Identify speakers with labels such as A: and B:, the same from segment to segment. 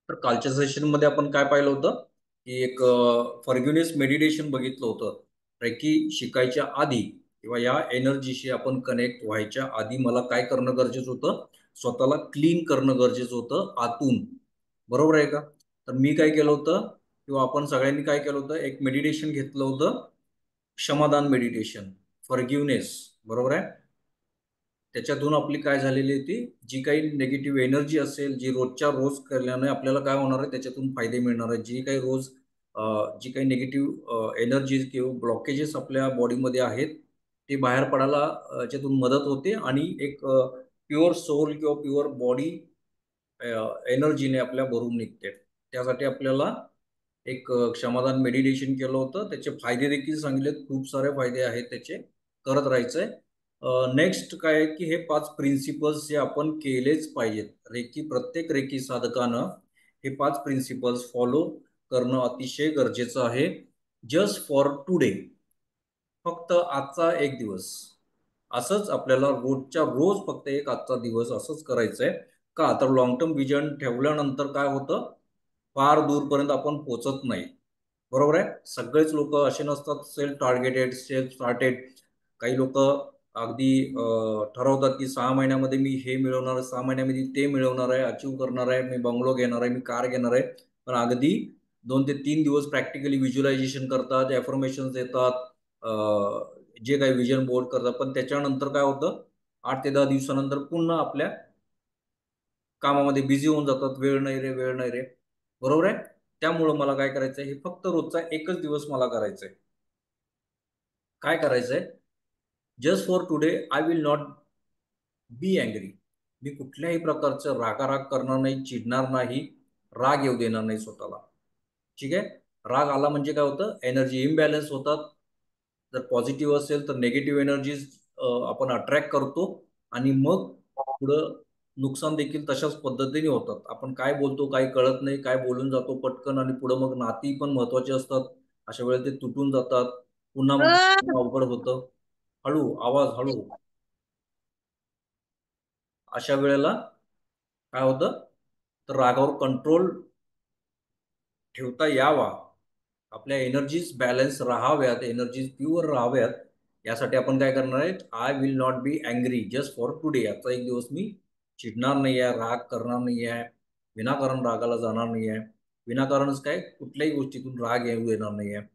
A: तर कालच्या सेशनमध्ये आपण काय पाहिलं होतं की एक फॉरगिवनेस मेडिटेशन बघितलं होतं. रेकी शिकायच्या आधी किंवा या एनर्जीशी आपण कनेक्ट व्हायच्या आधी मला काय करणं गरजेचं होतं? स्वतःला क्लीन करणं गरजेचं होतं आतून. बरोबर आहे का? तर मी काय केलं होतं किंवा आपण सगळ्यांनी काय केलं होतं, एक मेडिटेशन घेतलं होतं, क्षमादान मेडिटेशन, फॉरगिवनेस. बरोबर आहे? त्याच्यातून आपली काय झालेली होती, जी काही निगेटिव्ह एनर्जी असेल, जी रोजच्या रोज केल्याने आपल्याला काय होणार आहे, त्याच्यातून फायदे मिळणार आहेत. जी काही रोज जी काही निगेटिव्ह एनर्जीज किंवा ब्लॉकेजेस आपल्या बॉडीमध्ये आहेत, ते बाहेर पडायला याच्यातून मदत होते आणि एक प्युअर सोल किंवा प्युअर बॉडी एनर्जीने आपल्या भरून निघते. त्यासाठी आपल्याला एक क्षमादान मेडिटेशन केलं होतं. त्याचे फायदे देखील सांगितलेत. खूप सारे फायदे आहेत त्याचे. करत राहायचंय. नेक्स्ट काय आहे की हे 5 प्रिन्सिपल्स जे आपण केलेच पाहिजेत. प्रत्येक रेकी साधकानं हे 5 प्रिन्सिपल्स फॉलो करणं अतिशय गरजेचं आहे. Just for today. फक्त आजचा एक दिवस. असंच आपल्याला रोजच्या रोज फक्त एक आजचा दिवस असंच करायचंय. का तर लॉंग टर्म विजन ठेवल्यानंतर काय होतं, फार दूरपर्यंत आपण पोहोचत नाही. बरोबर आहे? सगळेच लोक असे नसतात सेल्फ टार्गेटेड, सेल्फ स्टार्टेड. काही लोक अगदी ठरवतात की 6 महिन्यामध्ये मी हे मिळवणार आहे, 6 महिन्यामध्ये ते मिळवणार आहे, अचीव करणार आहे, मी बंगलो घेणार आहे, मी कार घेणार आहे. पण अगदी 2 ते 3 दिवस प्रॅक्टिकली व्हिज्युअलायझेशन करतात, एफर्मेशन देतात, जे काही विजन बोर्ड करतात. पण त्याच्यानंतर काय होतं, 8 ते 10 दिवसानंतर पुन्हा आपल्या कामामध्ये बिझी होऊन जातात. वेळ नाही रे, वेळ नाही रे. बरोबर आहे? त्यामुळं मला काय करायचंय, हे फक्त रोजचा एकच दिवस मला करायचंय. काय करायचंय? Just for today I will not be angry. मी कुठल्याही प्रकारचं रागाराग करणार नाही, चिडणार नाही, राग येऊ देणार नाही स्वतःला. ठीक आहे? राग आला म्हणजे काय होतं, एनर्जी इम्बॅलन्स होतात. जर पॉझिटिव्ह असेल तर निगेटिव्ह एनर्जीज आपण अट्रॅक्ट करतो आणि मग पुढं नुकसान देखील तशाच पद्धतीने होतात. आपण काय बोलतो काही कळत नाही, काय बोलून जातो पटकन आणि पुढं मग नाती पण महत्वाची असतात. अशा वेळेला ते तुटून जातात. पुन्हा मग अवघड होतं. हळू आवाज हळू. अशा वेळेला काय होतं, तर रागावर कंट्रोल ठेवता यावा, आपल्या एनर्जीज बॅलन्स राहाव्यात, एनर्जीज प्युअर राहाव्यात, यासाठी आपण काय करणार आहेत, I will not be angry just for today. आजचा एक दिवस मी चिडणार नाही आहे, राग करणार नाही आहे, विनाकारण रागाला जाणार नाही आहे, विनाकारणच काय कुठल्याही गोष्टीतून राग येऊ येणार नाही आहे.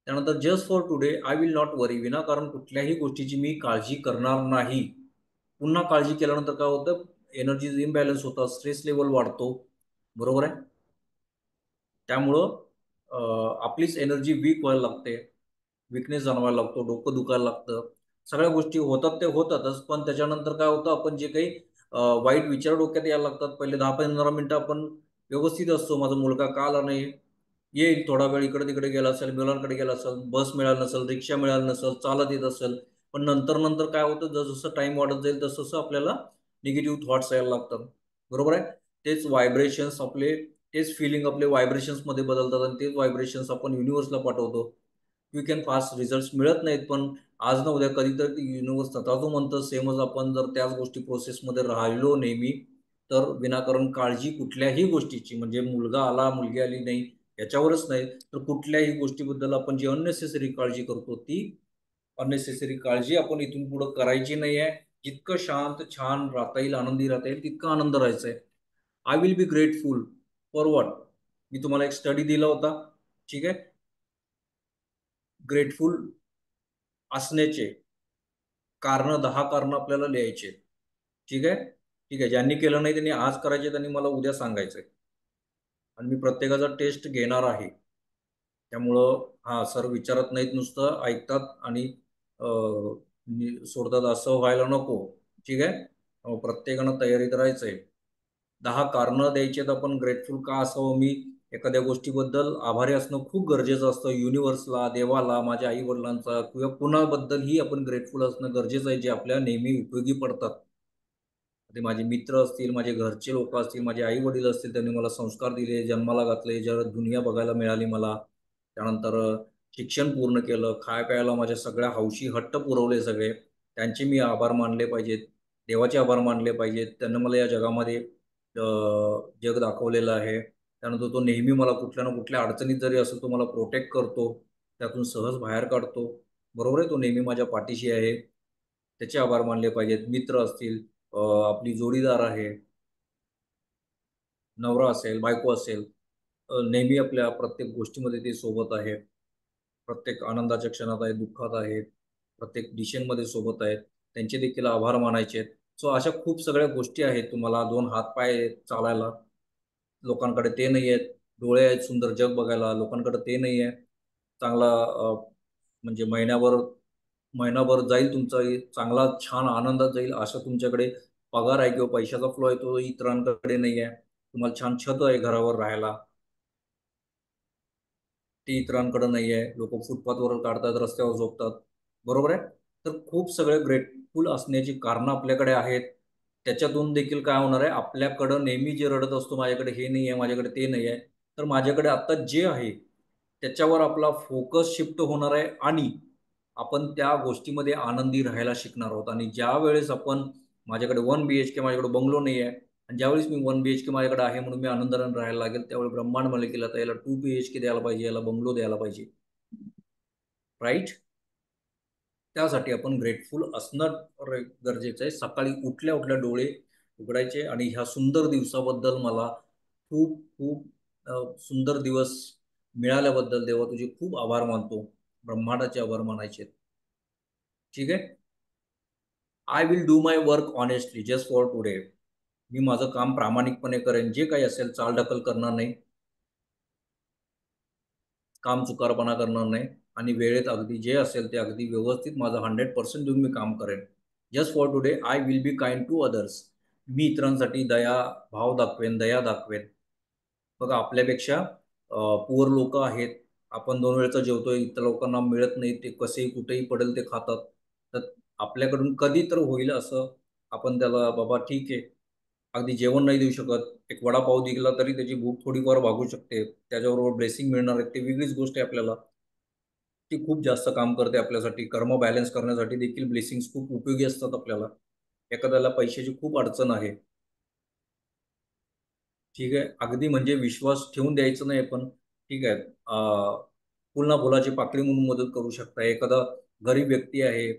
A: त्यानंतर just for today I will not worry. विनाकारण कुठल्याही गोष्टीची मी काळजी करणार नाही. पुन्हा काळजी केल्यानंतर काय होतं, एनर्जीज इम्बॅलन्स होतात, स्ट्रेस लेवल वाढतो. बरोबर आहे? त्यामुळं आपलीच एनर्जी वीक व्हायला लागते, विकनेस जाणवायला लागतो, डोकं दुखायला लागतं. सगळ्या गोष्टी होतात ते होतातच, पण त्याच्यानंतर काय होतं, आपण जे काही वाईट विचार डोक्यात यायला लागतात. पहिले 10-15 मिनिटं आपण व्यवस्थित असतो, माझा मुलगा का आला नाही, येईल थोडा वेळ, इकडे तिकडे गेला असेल, मुलांकडे गेला असेल, बस मिळाली नसेल, रिक्षा मिळाली नसेल, चालत येत असेल. पण नंतर नंतर काय होतं, जसं टाइम वाढत जाईल तसं तसं आपल्याला निगेटिव्ह थॉट्स यायला लागतात. बरोबर आहे? तेच व्हायब्रेशन्स आपले, तेच फिलिंग आपले व्हायब्रेशन्समध्ये बदलतात आणि तेच व्हायब्रेशन्स आपण युनिव्हर्सला पाठवतो. क्विक अँड फास्ट रिझल्ट्स मिळत नाहीत, पण आज ना उद्या कधीतरी युनिव्हर्स स्वतः जो म्हणतं सेमच आपण जर त्याच गोष्टी प्रोसेसमध्ये राहिलो नेहमी, तर विनाकारण काळजी कुठल्याही गोष्टीची, म्हणजे मुलगा आला मुलगी आली नाही याच्यावरच नाही, तर कुठल्याही गोष्टीबद्दल आपण जी अननेसेसरी काळजी करतो, ती अननेसेसरी काळजी आपण इथून पुढे करायची नाही आहे. जितकं शांत छान राहता येईल, आनंदी राहता येईल, तितका आनंद राहायचा आहे. I will be grateful for what. मी तुम्हाला एक स्टडी दिला होता. ठीक आहे? ग्रेटफुल असण्याचे कारण, 10 कारण आपल्याला लिहायचे. ठीक आहे? ठीक आहे. ज्यांनी केलं नाही त्यांनी आज करायचे, त्यांनी मला उद्या सांगायचंय. आणि मी प्रत्येकाचा टेस्ट घेणार आहे. त्यामुळं हा सर विचारत नाहीत, नुसतं ऐकतात आणि सोडतात, असं व्हायला नको. ठीक आहे? प्रत्येकानं तयारीत राहायचंय. 10 कारणं द्यायची आहेत आपण ग्रेटफुल का असावं मी एखाद्या गोष्टीबद्दल. आभारी असणं खूप गरजेचं असतं. युनिव्हर्सला, देवाला, माझ्या आई वडिलांचा किंवा कुणाबद्दलही आपण ग्रेटफुल असणं गरजेचं आहे, जे आपल्या नेहमी उपयोगी पडतात. ते माझे मित्र असतील, माझे घरचे लोक असतील, माझे आई वडील असतील, त्यांनी मला संस्कार दिले, जन्माला घातले, जगात दुनिया बघायला मिळाली मला. त्यानंतर शिक्षण पूर्ण केलं, खाय प्यायला माझ्या सगळ्या हौशी हट्ट पुरवले सगळे, त्यांचे मी आभार मानले पाहिजेत. देवाचे आभार मानले पाहिजेत. त्यांनी मला या जगामध्ये जग दाखवलेलं आहे. त्यानंतर तो नेहमी मला कुठल्या ना कुठल्या अडचणीत जरी असेल तो मला प्रोटेक्ट करतो, त्यातून सहज बाहेर काढतो. बरोबर आहे, तो नेहमी माझ्या पाठीशी आहे. त्याचे आभार मानले पाहिजेत. मित्र असतील, आपली जोडीदार आहे, नवरा असेल, बायको असेल, नेहमी आपल्या प्रत्येक गोष्टीमध्ये ते सोबत आहे. प्रत्येक आनंदाच्या क्षणात आहे, दुःखात आहे, प्रत्येक डिसिजनमध्ये सोबत आहेत. त्यांचे देखील आभार मानायचे आहेत. सो अशा खूप सगळ्या गोष्टी आहेत. तुम्हाला 2 हात-पाय आहेत चालायला, लोकांकडे ते नाही आहेत. डोळे आहेत सुंदर जग बघायला, लोकांकडे ते नाही आहे. चांगला म्हणजे महिनाभर जाईल तुमचा चांगला छान आनंदात जाईल असा तुमच्याकडे पगार आहे किंवा पैशाचा फ्लो आहे तो इतरांकडे नाही आहे. तुम्हाला छान छत आहे घरावर राहायला, ते इतरांकडे नाही आहे. लोकं फुटपाथवर काढतात, रस्त्यावर झोपतात. बरोबर आहे? तर खूप सगळे ग्रेटफुल असण्याची कारणं आपल्याकडे आहेत. त्याच्यातून देखील काय होणार आहे, आपल्याकडं नेहमी जे रडत असतो, माझ्याकडे हे नाही आहे, माझ्याकडे ते नाही आहे. तर माझ्याकडे आत्ता जे आहे, त्याच्यावर आपला फोकस शिफ्ट होणार आहे आणि आपण त्या गोष्टीमध्ये आनंदी राहायला शिकणार आहोत. आणि ज्यावेळेस आपण माझ्याकडे 1 बीएचके माझ्याकडे बंगलो नाही आहे आणि ज्यावेळेस मी 1 बीएचके माझ्याकडे आहे म्हणून मी आनंदाने राहायला लागेल, त्यावेळी ब्रह्मांड मालकीला तर याला 2 बीएचके द्यायला पाहिजे, याला बंगलो द्यायला पाहिजे. राइट? त्यासाठी आपण ग्रेटफुल असणं गरजेचं आहे. सकाळी उठल्या-उठल्या डोळे उघडायचे आणि ह्या सुंदर दिवसाबद्दल मला खूप खूप सुंदर दिवस मिळाल्याबद्दल देवा तुझे खूप आभार मानतो. ब्रह्मांडाचे आभार मानायचे. ठीक आहे? I will do my work honestly just for today. मी माझं काम प्रामाणिकपणे करेन. जे काही असेल चालढकल करणार नाही. काम चुकारपणा करणार नाही आणि वेळेत अगदी जे असेल ते अगदी व्यवस्थित माझं 100% देऊन मी काम करेन. Just for today I will be kind to others. मी इतरांसाठी भाव दाखवेन, दया दाखवेन. बघा आपल्यापेक्षा पुअर लोकं आहेत. आपण 2 वेळचं जेवतोय, इतर लोकांना मिळत नाही. ते कसेही कुठेही पडेल ते खातात. तर आपल्याकडून कधी तर होईल असं आपण त्याला बाबा ठीक आहे, अगदी जेवण नाही देऊ शकत. एक वडापाव दिला तरी त्याची भूक थोडीफार भागू शकते. त्याच्याबरोबर ब्लेसिंग मिळणार आहे, ती वेगळीच गोष्ट आहे आपल्याला. ती खूप जास्त काम करते आपल्यासाठी. कर्म बॅलन्स करण्यासाठी देखील ब्लेसिंग्स खूप उपयोगी असतात आपल्याला. एखाद्याला पैशाची खूप अडचण आहे. ठीक आहे. अगदी म्हणजे विश्वास ठेवून द्यायचं नाही पण ठीक आहे. फुल फुलाची पाकळी म्हणून मदत करू शकता. एखादा गरीब व्यक्ती आहे,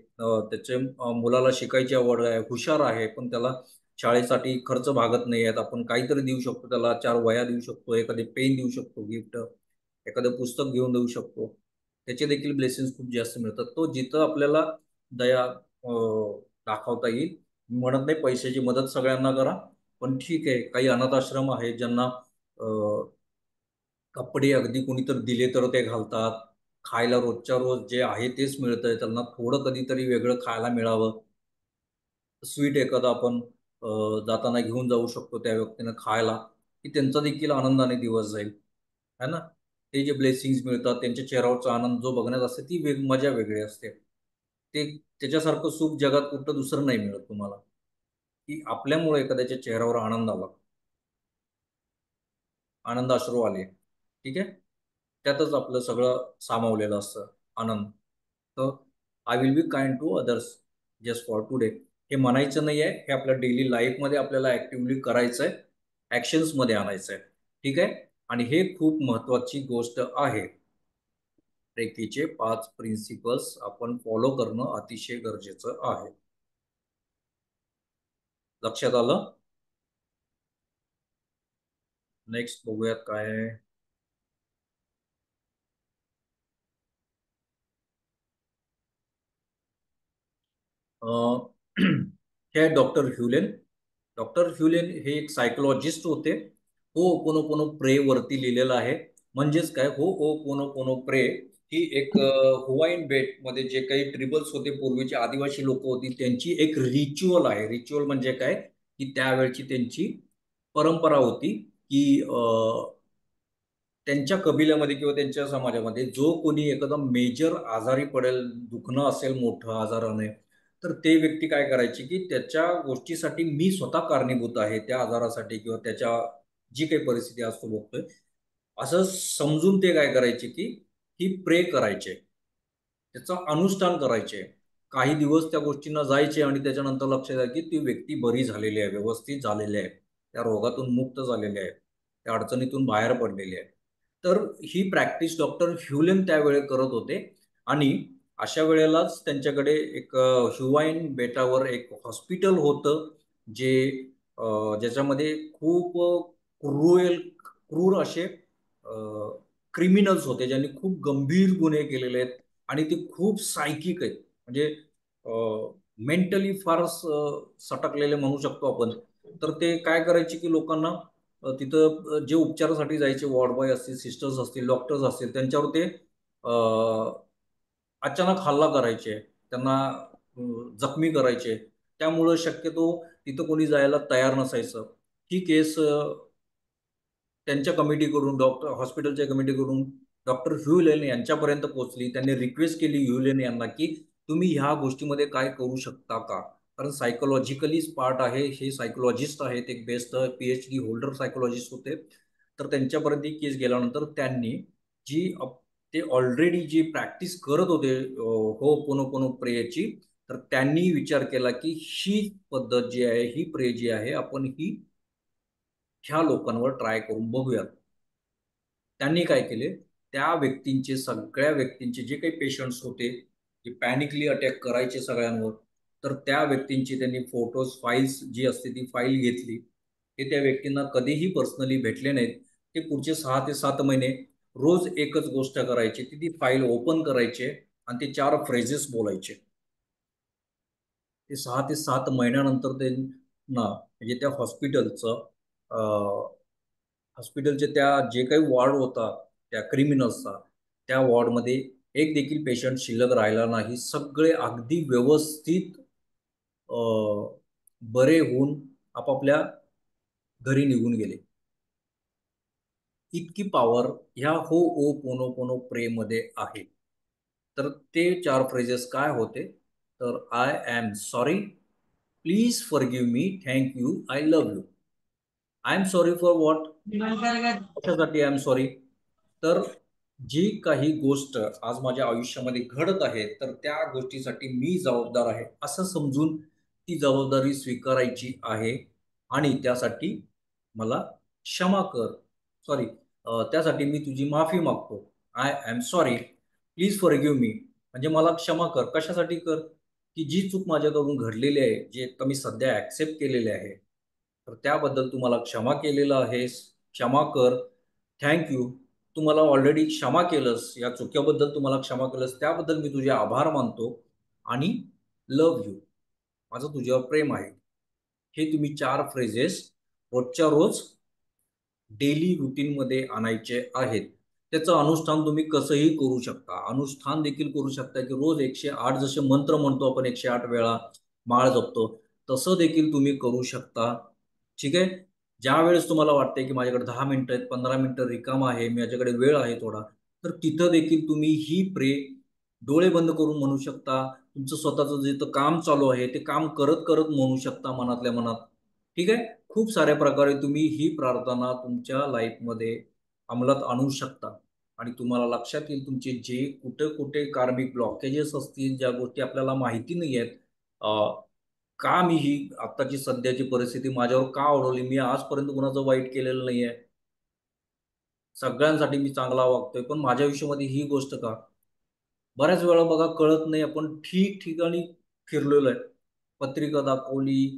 A: त्याच्या मुलाला शिकायची आवड आहे, हुशार आहे, पण त्याला शाळेसाठी खर्च भागत नाही आहेत. आपण काहीतरी देऊ शकतो त्याला. 4 वह्या देऊ शकतो, एखादी पेन देऊ शकतो गिफ्ट, एखादं पुस्तक घेऊन देऊ शकतो. त्याचे देखील ब्लेसिंग्स खूप जास्त मिळतात. तो जिथं आपल्याला दया दाखवता येईल. मी म्हणत नाही पैशाची मदत सगळ्यांना करा. पण ठीक आहे, काही अनाथ आश्रम आहेत ज्यांना अ, कपडे अगदी कोणीतरी दिले तर ते घालतात. खायला रोजच्या रोज जे आहे तेच मिळतंय. त्यांना थोडं कधीतरी वेगळं खायला मिळावं. स्वीट एखादं आपण जाताना घेऊन जाऊ शकतो त्या व्यक्तीनं खायला, की त्यांचा देखील आनंदाने दिवस जाईल. आहे ना? ते जे ब्लेसिंग्ज मिळतात, त्यांच्या चेहऱ्यावरचा आनंद जो बघण्यात असते, ती मजा वेगळी असते. ते त्याच्यासारखं सुख जगात कुठं दुसरं नाही मिळत तुम्हाला, की आपल्यामुळे एखाद्याच्या चेहऱ्यावर आनंद आला. आनंदाश्रू आले. ठीक आहे? त्यातच आपलं सगळं सामावलेलं असतं आनंद. तर I will be kind to others just for today. हे म्हणायचं नाही आहे. हे आपल्या डेली लाईफमध्ये आपल्याला ॲक्टिव्हली करायचं आहे. ॲक्शन्समध्ये आणायचं आहे. ठीक आहे? आणि हे खूप महत्त्वाची गोष्ट आहे. रेकीचे 5 प्रिन्सिपल्स आपण फॉलो करणं अतिशय गरजेचं आहे. लक्षात आलं? नेक्स्ट बघूयात काय आहे. अ, हे आहे डॉक्टर ह्युलेन. डॉक्टर ह्युलेन हे एक सायकॉलॉजिस्ट होते. होओपोनोपोनो प्रे वरती लिहिलेलं आहे. म्हणजेच काय होओपोनोपोनो प्रे ही एक हुवाईन बेटमध्ये जे काही ट्रिबल्स होते, पूर्वीचे आदिवासी लोकं होती, त्यांची एक रिच्युअल आहे. रिच्युअल म्हणजे काय, की त्यावेळची त्यांची परंपरा होती, की त्यांच्या कबिल्यामध्ये किंवा त्यांच्या समाजामध्ये जो कोणी एखादा मेजर आजारी पडेल, दुखणं असेल मोठं आजाराने, तर ते व्यक्ती काय करायची, की त्याच्या गोष्टीसाठी मी स्वतः कारणीभूत आहे, त्या आजारासाठी किंवा त्याच्या जी काही परिस्थिती आज तो भोगतोय, असं समजून ते काय करायचे, की ही प्रे करायचे. त्याचं अनुष्ठान करायचे. काही दिवस त्या गोष्टींना जायचे आणि त्याच्यानंतर लक्षात आलं, की ती व्यक्ती बरी झालेली आहे, व्यवस्थित झालेली आहे. त्या रोगातून मुक्त झालेली आहे. त्या अडचणीतून बाहेर पडलेले आहे. तर ही प्रॅक्टिस डॉक्टर ह्युलेन त्यावेळी करत होते आणि अशा वेळेलाच त्यांच्याकडे एक ह्युवाईन बेटावर एक हॉस्पिटल होतं जे ज्याच्यामध्ये खूप क्रूर असे क्रिमिनल्स होते ज्यांनी खूप गंभीर गुन्हे केलेले आहेत आणि ते खूप सायकिक आहेत म्हणजे मेंटली फार सटकलेले म्हणू शकतो आपण. तर ते काय करायचे की लोकांना तिथं जे उपचारासाठी जायचे वॉर्ड बॉय असतील सिस्टर्स असतील डॉक्टर्स असतील त्यांच्यावर ते अचानक हल्ला करायचे त्यांना जखमी करायचे. त्यामुळं शक्यतो तिथं कोणी जायला तयार नसायचं. ही केस त्यांच्या कमिटीकडून डॉक्टर हॉस्पिटलच्या कमिटीकडून डॉक्टर ह्युलेन यांच्यापर्यंत पोहोचली. त्यांनी रिक्वेस्ट केली ह्युलेन यांना की तुम्ही ह्या गोष्टीमध्ये काय करू शकता का? कारण सायकोलॉजिकली पार्ट आहे. हे सायकोलॉजिस्ट आहेत एक बेस्ट PhD होल्डर सायकोलॉजिस्ट होते. तर त्यांच्यापर्यंत ही केस गेल्यानंतर त्यांनी जी ते ऑलरेडी जी प्रॅक्टिस करत होते हो पोनो प्रेयची तर त्यांनी विचार केला की ही पद्धत जी आहे ही प्रे जी आहे आपण ही ह्या लोकांवर ट्राय करून बघूयात. त्यांनी काय केले त्या व्यक्तींचे सगळ्या व्यक्तींचे जे काही पेशंट्स होते जे पॅनिकली अटॅक करायचे सगळ्यांवर तर त्या व्यक्तींची त्यांनी फोटोज फाईल्स जी असते ती फाईल घेतली. ते त्या व्यक्तींना कधीही पर्सनली भेटले नाहीत. ते पुढचे 6 ते 7 महिने रोज एकच गोष्ट करायची ती फाईल ओपन करायचे आणि ते 4 फ्रेजेस बोलायचे. ते 6 ते 7 महिन्यानंतर ते ना म्हणजे त्या हॉस्पिटलचे त्या जे काही वॉर्ड होता त्या क्रिमिनल्सचा त्या वॉर्डमध्ये एक देखील पेशंट शिल्लक राहिला नाही. सगळे अगदी व्यवस्थित बरे होऊन आपापल्या घरी निघून गेले. इतकी पॉवर ह्या हो ओ पोनो पोनो प्रे मध्ये आहे. तर ते 4 फ्रेजेस काय होते तर I am sorry, please forgive me, thank you, I love you. I am sorry for what? कशासाठी आय एम सॉरी? तर जी काही गोष्ट आज माझ्या आयुष्यामध्ये घडत आहे तर त्या गोष्टीसाठी मी जबाबदार आहे असं समजून ती जबाबदारी स्वीकारायची आहे आणि त्यासाठी मला क्षमा कर. सॉरी, त्यासाठी मी तुझी माफी मागतो. I am sorry, please forgive me. म्हणजे मला क्षमा कर. कशासाठी कर? की जी चूक माझ्याकडून घडलेली आहे, जे आता मी सध्या ॲक्सेप्ट केलेले आहे, तर त्याबद्दल तू मला क्षमा केलेलं आहेस. क्षमा कर. Thank you. तू मला ऑलरेडी क्षमा केलंस. या चुक्याबद्दल तू मला क्षमा केलंस. त्याबद्दल मी तुझे आभार मानतो आणि लव्ह यू. माझं तुझ्यावर प्रेम आहे. हे तुम्ही 4 फ्रेजेस रोजच्या रोज डेली रुटीनमध्ये आणायचे आहेत. त्याचं अनुष्ठान तुम्ही कसंही करू शकता. अनुष्ठान देखील करू शकता की रोज 108 जसे मंत्र म्हणतो आपण 108 वेळा माळ जपतो, तसं देखील तुम्ही करू शकता. ठीक आहे. ज्यावेळेस तुम्हाला वाटतंय की माझ्याकडे 10 मिनिटं आहेत, 15 मिनिटं रिकामा आहे, माझ्याकडे वेळ आहे थोडा, तर तिथं देखील तुम्ही ही प्रे डोळे बंद करून म्हणू शकता. तुमचं स्वतःचं जिथं काम चालू आहे ते काम करत करत म्हणू शकता मनातल्या मनात. ठीक आहे. खूप साऱ्या प्रकारे तुम्ही ही प्रार्थना तुमच्या लाईफमध्ये अंमलात आणू शकता आणि तुम्हाला लक्षात येईल तुमचे जे कुठे कुठे कार्मिक ब्लॉकेजेस असतील ज्या गोष्टी आपल्याला माहिती नाही आहेत. का मी ही आत्ताची सध्याची परिस्थिती माझ्यावर का ओढवली? मी आजपर्यंत कुणाचं वाईट केलेलं नाहीये. सगळ्यांसाठी मी चांगला वागतोय. पण माझ्या आयुष्यामध्ये ही गोष्ट का? बऱ्याच वेळा बघा कळत नाही आपण ठिकठिकाणी फिरलेलो आहे. पत्रिका दाखवली,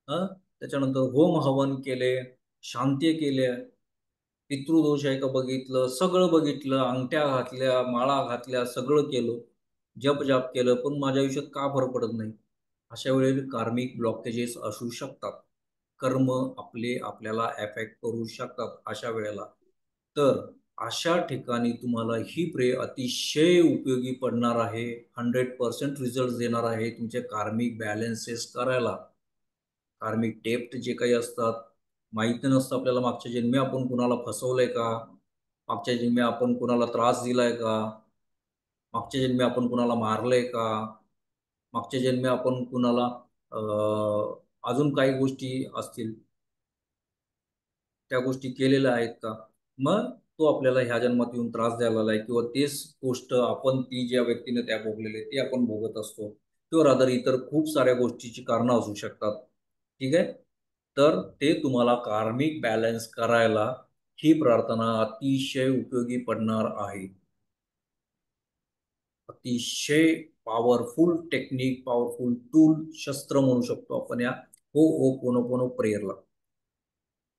A: त्याच्यानंतर होम हवन केले, शांती केल्या, पितृदोष आहे का बघितलं, सगळं बघितलं, अंगठ्या घातल्या, माळा घातल्या, सगळं केलं, जप केलं, पण माझ्या आयुष्यात का फरक पडत नाही? अशा वेळेला कार्मिक ब्लॉकेजेस असू शकतात. कर्म आपले आपल्याला अफेक्ट करू शकतात अशा वेळेला. तर अशा ठिकाणी तुम्हाला ही प्रे अतिशय उपयोगी पडणार आहे. 100% रिझल्ट देणार आहे तुमचे कार्मिक बॅलन्सेस करायला. कार्मिक डेप्ट जे काही असतात, माहिती नसतं आपल्याला मागच्या जन्मी आपण कुणाला फसवलंय का? मागच्या जन्मी आपण कुणाला त्रास दिलाय का? मागच्या जन्मी आपण कुणाला मारलंय का? मागच्या जन्मी आपण कुणाला अजून काही गोष्टी असतील त्या गोष्टी केलेल्या आहेत का? मग तो आपल्याला ह्या जन्मात येऊन त्रास द्यायला लागलाय किंवा तेच गोष्ट आपण ती ज्या व्यक्तीने त्या भोगलेले ते आपण भोगत असतो किंवा रादर इतर खूप साऱ्या गोष्टीची कारणं असू शकतात. ठीक आहे. तर ते तुम्हाला कार्मिक बॅलन्स करायला ही प्रार्थना अतिशय उपयोगी पडणार आहे. अतिशय पॉवरफुल टेक्निक, पॉवरफुल टूल, शस्त्र म्हणू शकतो आपण या होओपोनोपोनो प्रेयरला.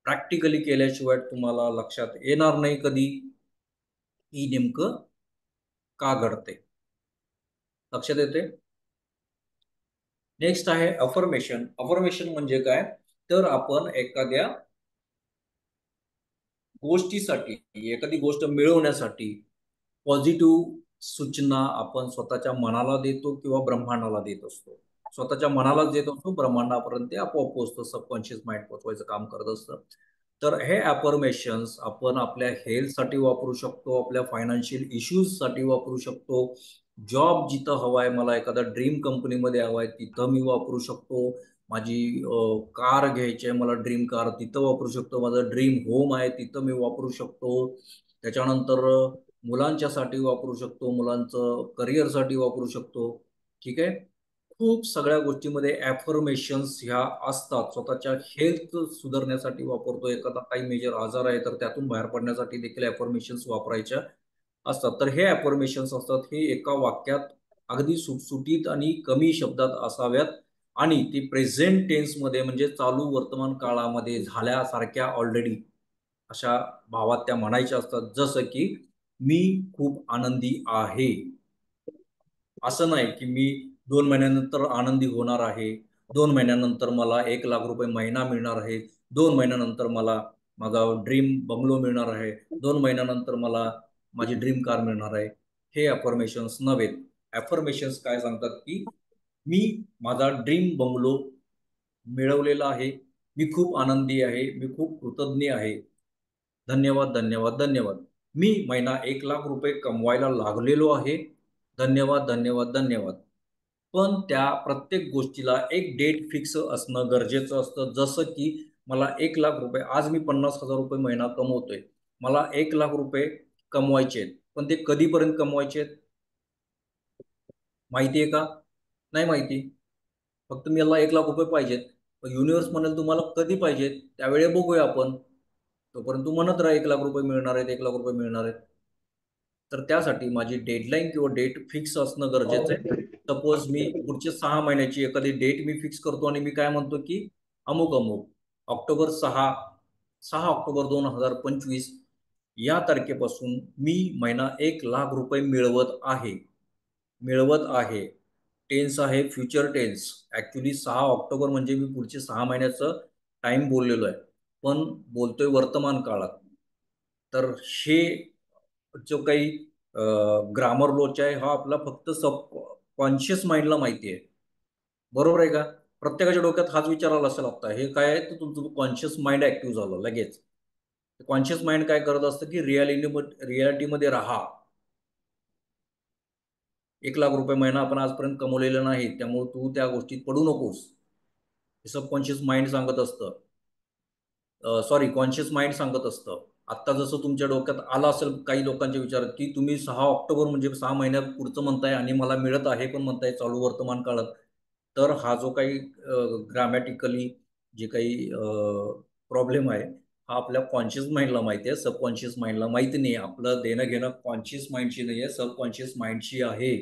A: प्रॅक्टिकली केल्याशिवाय तुम्हाला लक्षात येणार नाही कधी की नेमकं का घडते. लक्षात येते. नेक्स्ट आहे अफर्मेशन. अफर्मेशन म्हणजे काय, तर आपण एखाद्या गोष्टीसाठी, एखादी गोष्ट मिळवण्यासाठी पॉझिटिव्ह सूचना आपण स्वतःच्या मनाला देतो किंवा ब्रह्मांडाला देत असतो. स्वतःच्या मनालाच देत असतो, ब्रह्मांडापर्यंत ते आपोआप पोहोचतं, सबकॉन्शियस माइंड पोहोचवायचं काम करत असतं. तर हे अफर्मेशन्स आपण आपल्या हेल्थसाठी वापरू शकतो, आपल्या फायनान्शियल इश्यूजसाठी वापरू शकतो, जॉब जिथं हवा आहे, मला एखादा ड्रीम कंपनीमध्ये हवा आहे तिथं मी वापरू शकतो, माझी कार घ्यायची आहे मला ड्रीम कार तिथं वापरू शकतो, माझं ड्रीम होम आहे तिथं मी वापरू शकतो, त्याच्यानंतर मुलांच्यासाठी वापरू शकतो, मुलांचं करिअरसाठी वापरू शकतो. ठीक आहे. खूप सगळ्या गोष्टीमध्ये ॲफर्मेशन्स ह्या असतात. स्वतःच्या हेल्थ सुधारण्यासाठी वापरतो, एखादा काही मेजर आजार आहे तर त्यातून बाहेर पडण्यासाठी देखील ॲफर्मेशन्स वापरायच्या असतात. तर हे ॲफर्मेशन्स असतात, हे एका वाक्यात अगदी सुटसुटीत आणि कमी शब्दात असाव्यात आणि ते प्रेझेंट टेन्समध्ये म्हणजे चालू वर्तमान काळामध्ये झाल्यासारख्या ऑलरेडी अशा भावात त्या म्हणायच्या असतात. जसं की मी खूप आनंदी आहे. असं नाही की मी 2 महिन्यानंतर आनंदी होणार आहे. 2 महिन्यानंतर मला 1,00,000 रुपये महिना मिळणार आहे. 2 महिन्यानंतर मला माझा ड्रीम बंगलो मिळणार आहे. 2 महिन्यानंतर मला माझी ड्रीम कार मिळणार आहे. हे अफर्मेशन्स नव्हेत. अफर्मेशन्स काय सांगतात की मी माझा ड्रीम बंगलो मिळवलेला आहे. मी खूप आनंदी आहे. मी खूप कृतज्ञ आहे. धन्यवाद, धन्यवाद, धन्यवाद. मी महिना 1,00,000 रुपये कमवायला लागलेलो आहे. धन्यवाद, धन्यवाद, धन्यवाद. पण त्या प्रत्येक गोष्टीला एक डेट फिक्स असणं गरजेचं असतं. जसं की मला 1,00,000 रुपये, आज मी 50,000 रुपये महिना कमवतोय. मला 1,00,000 रुपये कमवायचे आहेत. पण ते कधीपर्यंत कमवायचे आहेत? माहिती आहे का? नाही माहिती. फक्त मला 1,00,000 रुपये पाहिजेत. युनिव्हर्स म्हणेल तुम्हाला कधी पाहिजेत, त्यावेळी बघूया आपण. तोपर्यंत तू म्हणत राहा 1,00,000 रुपये मिळणार आहेत, 1,00,000 रुपये मिळणार आहेत. तर त्यासाठी माझी डेडलाईन किंवा डेट फिक्स असणं गरजेचं आहे. सपोज मी पुढच्या 6 महिन्याची एखादी डेट मी फिक्स करतो आणि मी काय म्हणतो की अमुक अमुक ऑक्टोबर 6 ऑक्टोबर 2025 या तारखेपासून मी महिना 1,00,000 रुपये मिळवत आहे. टेन्स आहे फ्युचर टेन्स. ॲक्च्युली 6 ऑक्टोबर म्हणजे मी पुढचे 6 महिन्याचं टाईम बोललेलो आहे, पण बोलतोय वर्तमान काळात. तर हे जो काही ग्रामर लोच आहे हा आपला फक्त सब कॉन्शियस माइंडला माहिती आहे. बरोबर आहे का? प्रत्येकाच्या डोक्यात हाच विचार आला असेल आता हे काय आहे, तर तुमचं कॉन्शियस माइंड ऍक्टिव्ह झालं लगेच. कॉन्शियस माइंड काय करत असतं की रियालिटीमध्ये राहा. 1,00,000 रुपये महिना आपण आजपर्यंत कमवलेला नाही, त्यामुळे तू त्या गोष्टीत पडू नकोस. हे सबकॉन्शियस माइंड सांगत असतं. सॉरी, कॉन्शियस माइंड सांगत असतं. आत्ता जसं तुमच्या डोक्यात आलं असेल काही लोकांच्या विचारात की तुम्ही 6 ऑक्टोबर म्हणजे 6 महिन्यात पुढचं म्हणताय आणि मला मिळत आहे पण म्हणताय चालू वर्तमान काळात. तर हा जो काही ग्रामॅटिकली जे काही प्रॉब्लेम आहे हा आपल्या कॉन्शियस माइंडला माहिती आहे, सबकॉन्शियस माइंडला माहिती नाही. आपलं देणं घेणं कॉन्शियस माइंडशी नाही आहे, सबकॉन्शियस माइंडशी आहे.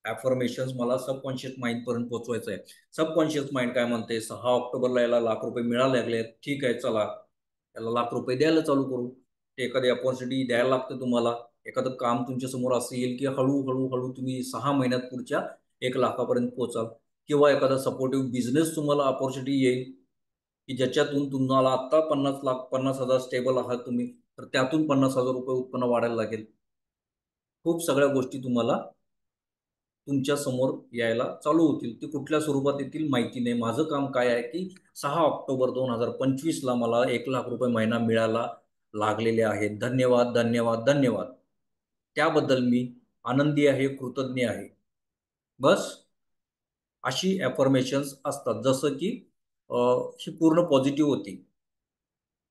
A: ॲफर्मेशन्स मला सबकॉन्शियस माइंडपर्यंत पोहोचवायचं आहे. सबकॉन्शियस माइंड काय म्हणते, 6 ऑक्टोबरला याला 1,00,000 रुपये मिळाले लागले, ठीक आहे चला याला 1,00,000 रुपये द्यायला चालू करू. ते एखादी अपॉर्च्युनिटी द्यायला लागतं तुम्हाला. एखादं काम तुमच्या समोर असं येईल की हळूहळू हळू तुम्ही 6 महिन्यात पुढच्या 1,00,000पर्यंत पोहोचाल. किंवा एखादा सपोर्टिव्ह बिझनेस तुम्हाला अपॉर्च्युनिटी येईल की ज्याच्यातून तुम्हाला आत्ता 50,00,000 50,000 स्टेबल आहात तुम्ही, तर त्यातून 50,000 रुपये उत्पन्न वाढायला लागेल. खूप सगळ्या गोष्टी तुम्हाला तुमच्या समोर यायला चालू होतील. ते कुठल्या स्वरूपात येतील माहिती नाही. माझं काम काय आहे की 6 ऑक्टोबर 2025ला मला 1,00,000 रुपये महिना मिळायला लागलेले आहेत. धन्यवाद, धन्यवाद, धन्यवाद. त्याबद्दल मी आनंदी आहे, कृतज्ञ आहे. बस अशी अफर्मेशन्स असतात. जसं की ही पूर्ण पॉझिटिव्ह होती.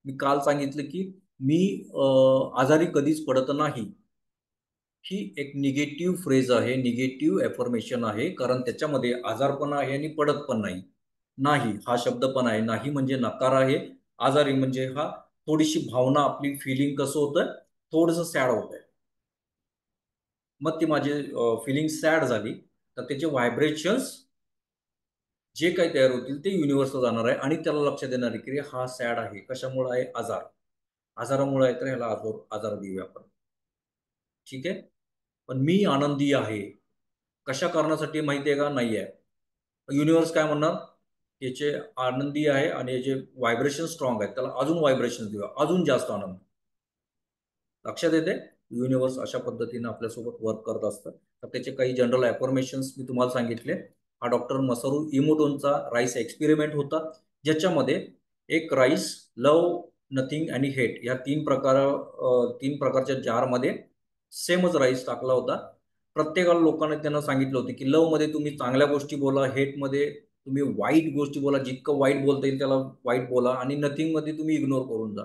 A: मी काल सांगितलं की मी आजारी कधीच पडत नाही. ही एक निगेटिव्ह फ्रेज आहे, निगेटिव्ह अफर्मेशन आहे. कारण त्याच्यामध्ये आजारपण आहे आणि पडत पण नाही. नाही हा शब्द पण आहे. नाही म्हणजे नकार आहे. आजारी म्हणजे हा थोडीशी भावना आपली फिलिंग कसं होतं, थोडंसं सॅड होतंय. मग ती माझी फिलिंग सॅड झाली तर त्याचे व्हायब्रेशन्स जे काही तयार होतील ते युनिव्हर्सला जाणार आहे आणि त्याला लक्षात येणार आहे की हा सॅड आहे. कशामुळे आहे? आजार. आजारामुळे आहे तर ह्याला आजार देऊया आपण. ठीक आहे. पण मी आनंदी आहे. कशा कारणासाठी माहिती आहे का? नाही आहे. युनिव्हर्स काय म्हणणार? याचे आनंदी आहे आणि याचे व्हायब्रेशन स्ट्रॉंग आहेत, त्याला अजून व्हायब्रेशन देऊया, अजून जास्त आनंद. लक्षात येते? युनिव्हर्स अशा पद्धतीने आपल्यासोबत वर्क करत असतं. तर त्याचे काही जनरल ॲफर्मेशन्स मी तुम्हाला सांगितले. हा डॉक्टर मसारू इमोटोंचा राईस एक्सपेरिमेंट होता, ज्याच्यामध्ये एक राईस, लव, नथिंग आणि हेट या तीन प्रकारच्या जारमध्ये सेमच राईस टाकला होता. प्रत्येकाला लोकांना त्यांना सांगितलं होतं की लवमध्ये तुम्ही चांगल्या गोष्टी बोला, हेटमध्ये तुम्ही वाईट गोष्टी बोला, जितकं वाईट बोलता येईल त्याला वाईट बोला, आणि नथिंगमध्ये तुम्ही इग्नोर करून जा.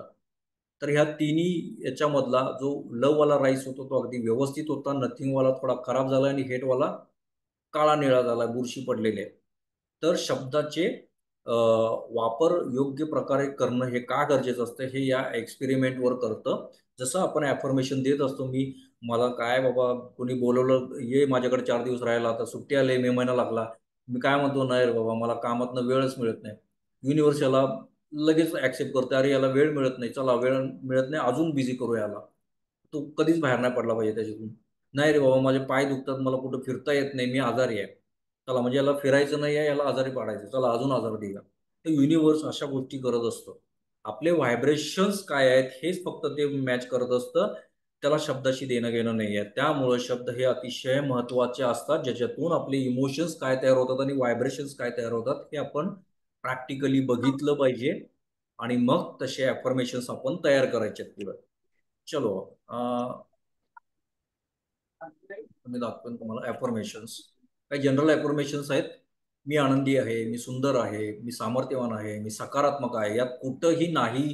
A: तर ह्या तिन्ही याच्यामधला जो लववाला राईस होता तो अगदी व्यवस्थित होता, नथिंगवाला थोडा खराब झाला आणि हेटवाला काळा निळा झाला, बुरशी पडलेले आहे. तर शब्दाचे वापर योग्य प्रकारे करणं हे का गरजेचं असतं हे या एक्सपेरिमेंटवर करतं. जसं आपण ॲफर्मेशन देत असतो, मला काय बाबा कोणी बोलवलं, ये माझ्याकडे 4 दिवस राहायला, आता सुट्टी आली, मे महिना लागला. मी काय म्हणतो, नाही रे बाबा मला कामातनं वेळच मिळत नाही. युनिव्हर्स याला लगेच ॲक्सेप्ट करते, अरे याला वेळ मिळत नाही, चला वेळ मिळत नाही, अजून बिझी करू याला. तो कधीच बाहेर नाही पडला पाहिजे त्याच्यातून. नाही रे बाबा माझे पाय दुखतात, मला कुठं फिरता येत नाही, मी आजारी आहे. चला म्हणजे याला फिरायचं नाही आहे, याला आजारी पाडायचं, चला अजून आजार देऊया. तर युनिव्हर्स अशा गोष्टी करत असतं. आपले व्हायब्रेशन्स काय आहेत हेच फक्त ते मॅच करत असतं. त्याला शब्दाशी देणं घेणं नाही आहे. त्यामुळे शब्द हे अतिशय महत्त्वाचे असतात, ज्याच्यातून आपले इमोशन्स काय तयार होतात आणि व्हायब्रेशन्स काय तयार होतात हे आपण प्रॅक्टिकली बघितलं पाहिजे. आणि मग तसे अफर्मेशन्स आपण तयार करायचे पुढे. चलो, मी दाखवेन तुम्हाला अफर्मेशन्स. काही जनरल अफर्मेशन्स आहेत. मी आनंदी आहे, मी सुंदर आहे, मी सामर्थ्यवान आहे, मी सकारात्मक आहे. यात कुठंही नाही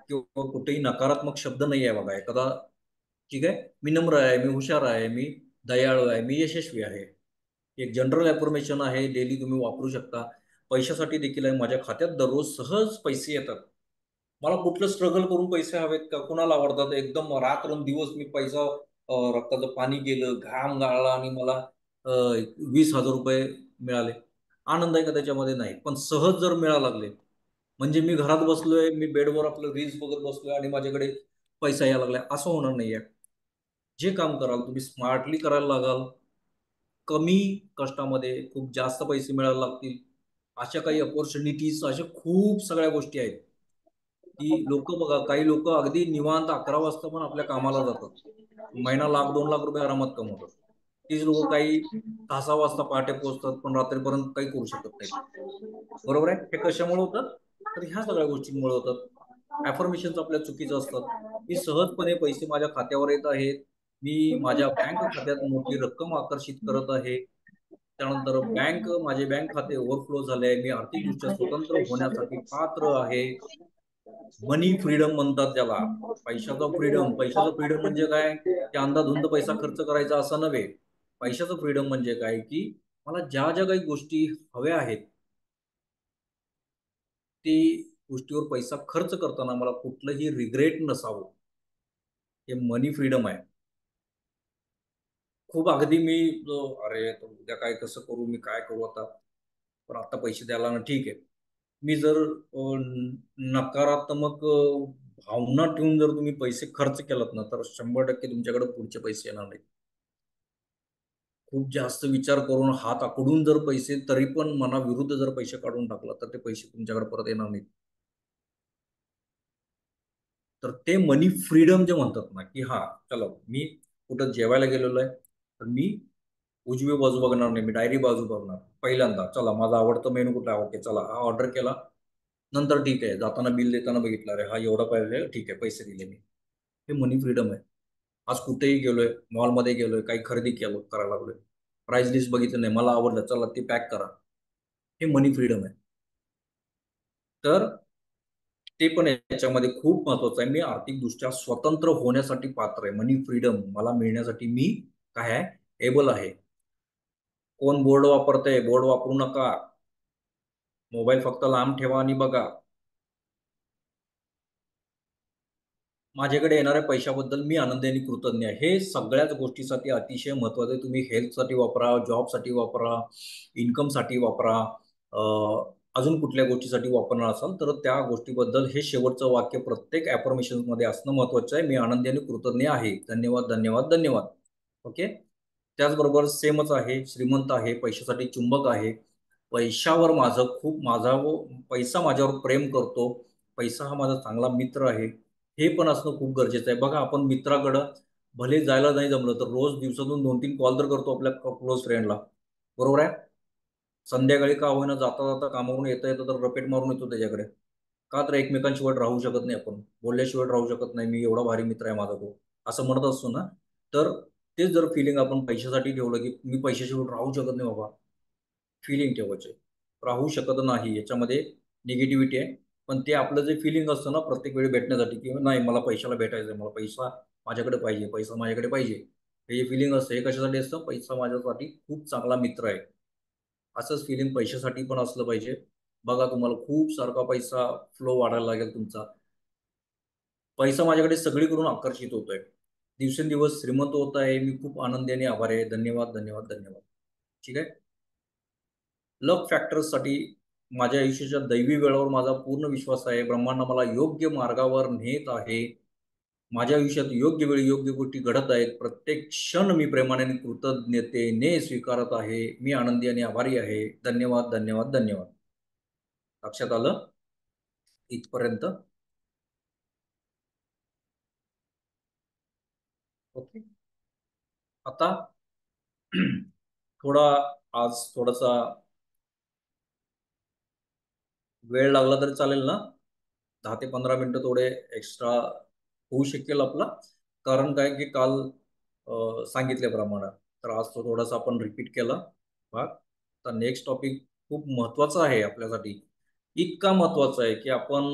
A: किंवा कुठेही नकारात्मक शब्द नाही आहे बघा एखादा. ठीक आहे. मी नम्र आहे, मी हुशार आहे, मी दयाळू आहे, मी यशस्वी आहे. एक जनरल अफर्मेशन आहे, डेली तुम्ही वापरू शकता. पैशासाठी देखील आहे, माझ्या खात्यात दररोज सहज पैसे येतात. मला कुठलं स्ट्रगल करून पैसे हवेत का? कुणाला आवडतात एकदम रात्रंदिवस मी पैसा, रक्ताचं पाणी गेलं, घाम गाळला आणि मला 20,000 रुपये मिळाले. आनंद आहे का त्याच्यामध्ये? नाही. पण सहज जर मिळायला लागले, म्हणजे मी घरात बसलोय, मी बेडवर आपलं रील्स बघत बसलोय आणि माझ्याकडे पैसा यायला लागलाय, असं होणार नाहीये. जे काम कराल तुम्ही स्मार्टली करायला लागाल, कमी कष्टामध्ये खूप जास्त पैसे मिळायला लागतील. अशा काही अपॉर्च्युनिटीज, अशा खूप सगळ्या गोष्टी आहेत की लोक बघा, काही लोक अगदी निवांत 11 वाजता पण आपल्या कामाला जातात. महिना लाख 2 लाख रुपये आरामात कमवतात. तीच लोक काही 6 वाजता पहाटे पोहोचतात पण रात्रीपर्यंत काही करू शकत नाहीत. बरोबर आहे? हे कशामुळे होतं? तर ह्या सगळ्या गोष्टींमुळे होतात. अफर्मेशन्स आपल्या चुकीचं असतात. मी सहजपणे पैसे माझ्या खात्यावर येत आहेत. मी माझ्या बँक खात्यात मोठी रक्कम आकर्षित करत आहे. त्यानंतर माझे बँक खाते ओव्हरफ्लो झाले आहे. मी आर्थिकदृष्ट्या स्वतंत्र होण्यासाठी पात्र आहे. मनी फ्रीडम म्हणतात त्याला. पैशाचं फ्रीडम म्हणजे काय? की अंधाधुंद पैसा खर्च करायचा असं नव्हे. पैशाचं फ्रीडम म्हणजे काय? की मला ज्या ज्या काही गोष्टी हव्या आहेत, ते गोष्टीवर पैसा खर्च करताना मला कुठलंही रिग्रेट नसावं. हे मनी फ्रीडम आहे. खूप अगदी मी अरे तो उद्या काय कसं करू? मी काय करू आता? पण आता पैसे द्यायला ना, ठीक आहे. मी जर नकारात्मक भावना ठेवून जर तुम्ही पैसे खर्च केलात ना, तर 100% तुमच्याकडे पुढचे पैसे येणार नाहीत. खूप जास्त विचार करून हात आखडून जर पैसे, तरी पण मनाविरुद्ध जर पैसे काढून टाकला, तर ते पैसे तुमच्याकडे परत येणार नाहीत. तर ते मनी फ्रीडम जे म्हणतात ना, की हां, चला मी कुठं जेवायला गेलेलो आहे, तर मी उजवी बाजू बघणार नाही, मी डायरी बाजू बघणार. पहिल्यांदा चला माझा आवडतं मेनू कुठला आवडते, चला हा ऑर्डर केला. नंतर ठीक आहे, जाताना बिल देताना बघितलं, अरे हा एवढा पाहिजे, ठीक आहे, पैसे दिले मी. हे मनी फ्रीडम आहे. आज कुठेही गेलोय, मॉलमध्ये गेलोय, काही खरेदी करायला लागलोय. प्राइस लिस्ट बघितलं नाही, मला आवडलं, चला ते पॅक करा. हे मनी फ्रीडम आहे. तर ते पण याच्यामध्ये खूप महत्वाचं आहे. मी आर्थिकदृष्ट्या स्वतंत्र होण्यासाठी पात्र आहे. मनी फ्रीडम मला मिळण्यासाठी मी काय आहे? एबल आहे. कोण बोर्ड वापरतंय? बोर्ड वापरू नका. मोबाईल फक्त लांब ठेवा आणि बघा. माझ्याकडे येणाऱ्या पैशाबद्दल मी आनंदी आणि कृतज्ञ आहे. हे सगळ्याच गोष्टीसाठी अतिशय महत्त्वाचं आहे. तुम्ही हेल्थसाठी वापरा, जॉबसाठी वापरा, इन्कमसाठी वापरा, अ, अजून कुठल्या गोष्टीसाठी वापरणार असाल तर त्या गोष्टीबद्दल हे शेवटचं वाक्य प्रत्येक ॲफर्मेशनमध्ये असणं महत्त्वाचं आहे. मी आनंदी आणि कृतज्ञ आहे. धन्यवाद, धन्यवाद, धन्यवाद. ओके. त्याचबरोबर सेमच आहे. श्रीमंत आहे, पैशासाठी चुंबक आहे. पैशावर माझा व पैसा माझ्यावर प्रेम करतो. पैसा हा माझा चांगला मित्र आहे. हे पण असणं खूप गरजेचं आहे. बघा आपण मित्राकडं भले जायला नाही जमलं तर रोज दिवसातून 2-3 कॉल तर करतो आपल्या क्लोज फ्रेंडला. बरोबर आहे? संध्याकाळी का होईना जाता-जाता कामावरून येता-येता तर रपेट मारून येतो त्याच्याकडे. का तर एकमेकांशिवाय राहू शकत नाही आपण. बोलल्याशिवाय राहू शकत नाही. मी एवढा भारी मित्र आहे माझा तो. असं म्हणत असतो ना, तर तेच जर फिलिंग आपण पैशासाठी ठेवलं, की मी पैशाशिवाय राहू शकत नाही बाबा. फिलिंग ठेवायचे. राहू शकत नाही याच्यामध्ये निगेटिव्हिटी आहे. पण ते आपलं जे फिलिंग असतं ना प्रत्येक वेळी भेटण्यासाठी, की नाही मला पैशाला भेटायचं आहे. मला पैसा माझ्याकडे पाहिजे, पैसा माझ्याकडे पाहिजे. हे जे फिलिंग असतं हे कशासाठी असतं? पैसा माझ्यासाठी खूप चांगला मित्र आहे. असंच फिलिंग पैशासाठी पण असलं पाहिजे. बघा तुम्हाला खूप सारखा पैसा फ्लो वाढायला लागेल तुमचा. पैसा माझ्याकडे सगळीकडून आकर्षित होतोय. दिवसेंदिवस श्रीमंत होत आहे. मी खूप आनंदी आणि आभारी आहे. धन्यवाद, धन्यवाद, धन्यवाद. ठीक आहे. लक फॅक्टर्ससाठी माझ्या आयुष्याच्या दैवी वेळेवर माझा पूर्ण विश्वास आहे. ब्रह्मांड मला योग्य मार्गावर नेत आहे. माझ्या आयुष्यात योग्य वेळी योग्य गोष्टी घडत आहेत. प्रत्येक क्षण मी प्रेमाने आणि कृतज्ञतेने स्वीकारत आहे. मी आनंदी आणि आभारी आहे. धन्यवाद, धन्यवाद, धन्यवाद. लक्षात आलं इथपर्यंत? ओके. आता थोडा आज थोडासा वेळ लागला तरी चालेल ना? 10 ते 15 मिनिटं थोडे एक्स्ट्रा होऊ शकेल आपला. कारण काय की काल सांगितल्याप्रमाणे तर आज तो थोडासा आपण रिपीट केला भाग. तर नेक्स्ट टॉपिक खूप महत्त्वाचा आहे आपल्यासाठी. इतका महत्त्वाचा आहे की आपण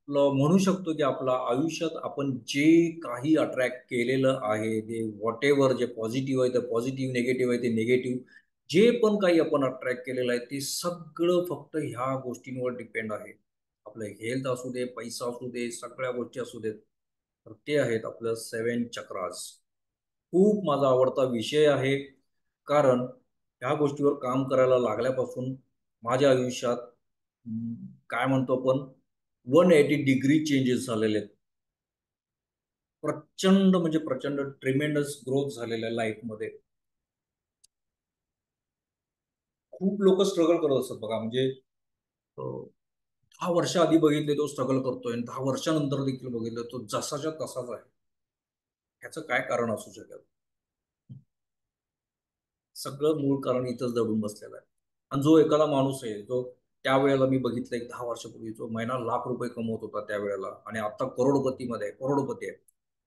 A: म्हणू शकतो की आपल्या आयुष्यात आपण जे काही अट्रॅक्ट केलेलं आहे, ते व्हॉटएव्हर जे पॉझिटिव्ह आहे ते पॉझिटिव्ह, निगेटिव्ह आहे ते निगेटिव्ह. जे पण काही आपण अट्रॅक्ट केलेलं आहे ते सगळं फक्त ह्या गोष्टींवर डिपेंड आहे. आपलं हेल्थ असू दे, पैसा असू दे, सगळ्या गोष्टी असू देत. तर ते आहेत आपलं 7 चक्रास. खूप माझा आवडता विषय आहे. कारण ह्या गोष्टीवर काम करायला लागल्यापासून माझ्या आयुष्यात काय म्हणतो आपण 180 डिग्री चेंजेस झालेले आहेत. प्रचंड म्हणजे प्रचंड ट्रिमेंडस ग्रोथ झालेला आहे लाईफमध्ये. खूप लोक स्ट्रगल करत असतात बघा म्हणजे 10 वर्ष आधी बघितले तो स्ट्रगल करतोय आणि 10 वर्षानंतर देखील बघितलं तो जसाच्या तसाच आहे. ह्याचं काय कारण असू शकेल? सगळं मूळ कारण इथंच दडून बसलेलं आहे. आणि जो एखादा माणूस आहे, जो त्यावेळेला मी बघितलं एक 10 वर्षापूर्वी जो महिना लाख रुपये कमवत होता त्यावेळेला आणि आता करोडपतीमध्ये आहे, करोडपती आहे.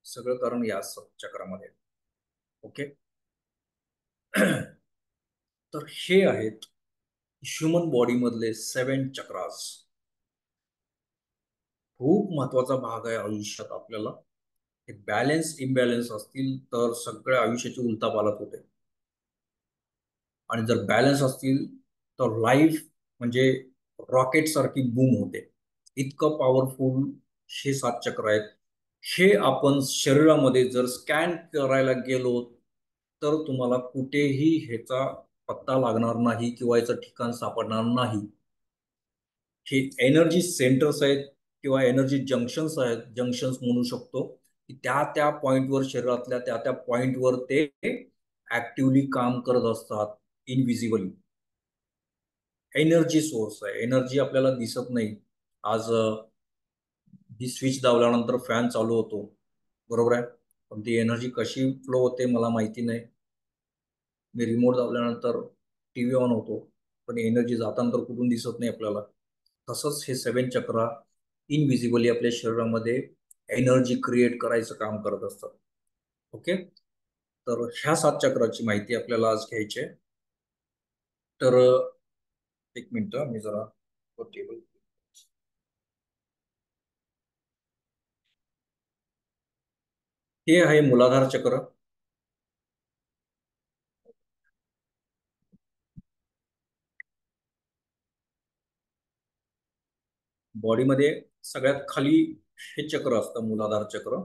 A: सगळं कारण याच चक्रामध्ये आहे. ओके. तर हे आहेत ह्युमन बॉडीमधले 7 चक्रास. खूप महत्वाचा भाग आहे आयुष्यात आपल्याला. हे बॅलन्स इम्बॅलन्स असतील तर सगळ्या आयुष्याची उलथापालथ होते. आणि जर बॅलन्स असतील तर लाईफ म्हणजे रॉकेट सारखी बूम होते. इतकं पॉवरफुल हे 7 चक्र आहेत. हे आपण शरीरामध्ये जर स्कॅन करायला गेलो तर तुम्हाला कुठेही ह्याचा पत्ता लागणार नाही किंवा याचं ठिकाण सापडणार नाही. हे एनर्जी सेंटर्स आहेत किंवा एनर्जी जंक्शन्स आहेत, जंक्शन्स म्हणू शकतो, की त्या पॉइंटवर शरीरातल्या त्या पॉइंटवर ते ॲक्टिव्हली काम करत असतात इनव्हिजिबली. एनर्जी सोर्स आहे. एनर्जी आपल्याला दिसत नाही. आज ही स्विच दाबल्यानंतर फॅन चालू होतो. बरोबर आहे. पण ती एनर्जी कशी फ्लो होते मला माहिती नाही. मी रिमोट दाबल्यानंतर टीव्ही ऑन होतो. पण एनर्जी जाताना तर कुठून दिसत नाही आपल्याला. तसंच हे 7 चक्रा इनव्हिजिबली आपल्या शरीरामध्ये एनर्जी क्रिएट करायचं काम करत असतात. ओके. तर ह्या 7 चक्राची माहिती आपल्याला आज घ्यायची आहे. तर एक मिनिट मी जरा टेबल. हे आहे मूलाधार चक्र. बॉडीमध्ये सगळ्यात खाली हे चक्र असतं मूलाधार चक्र.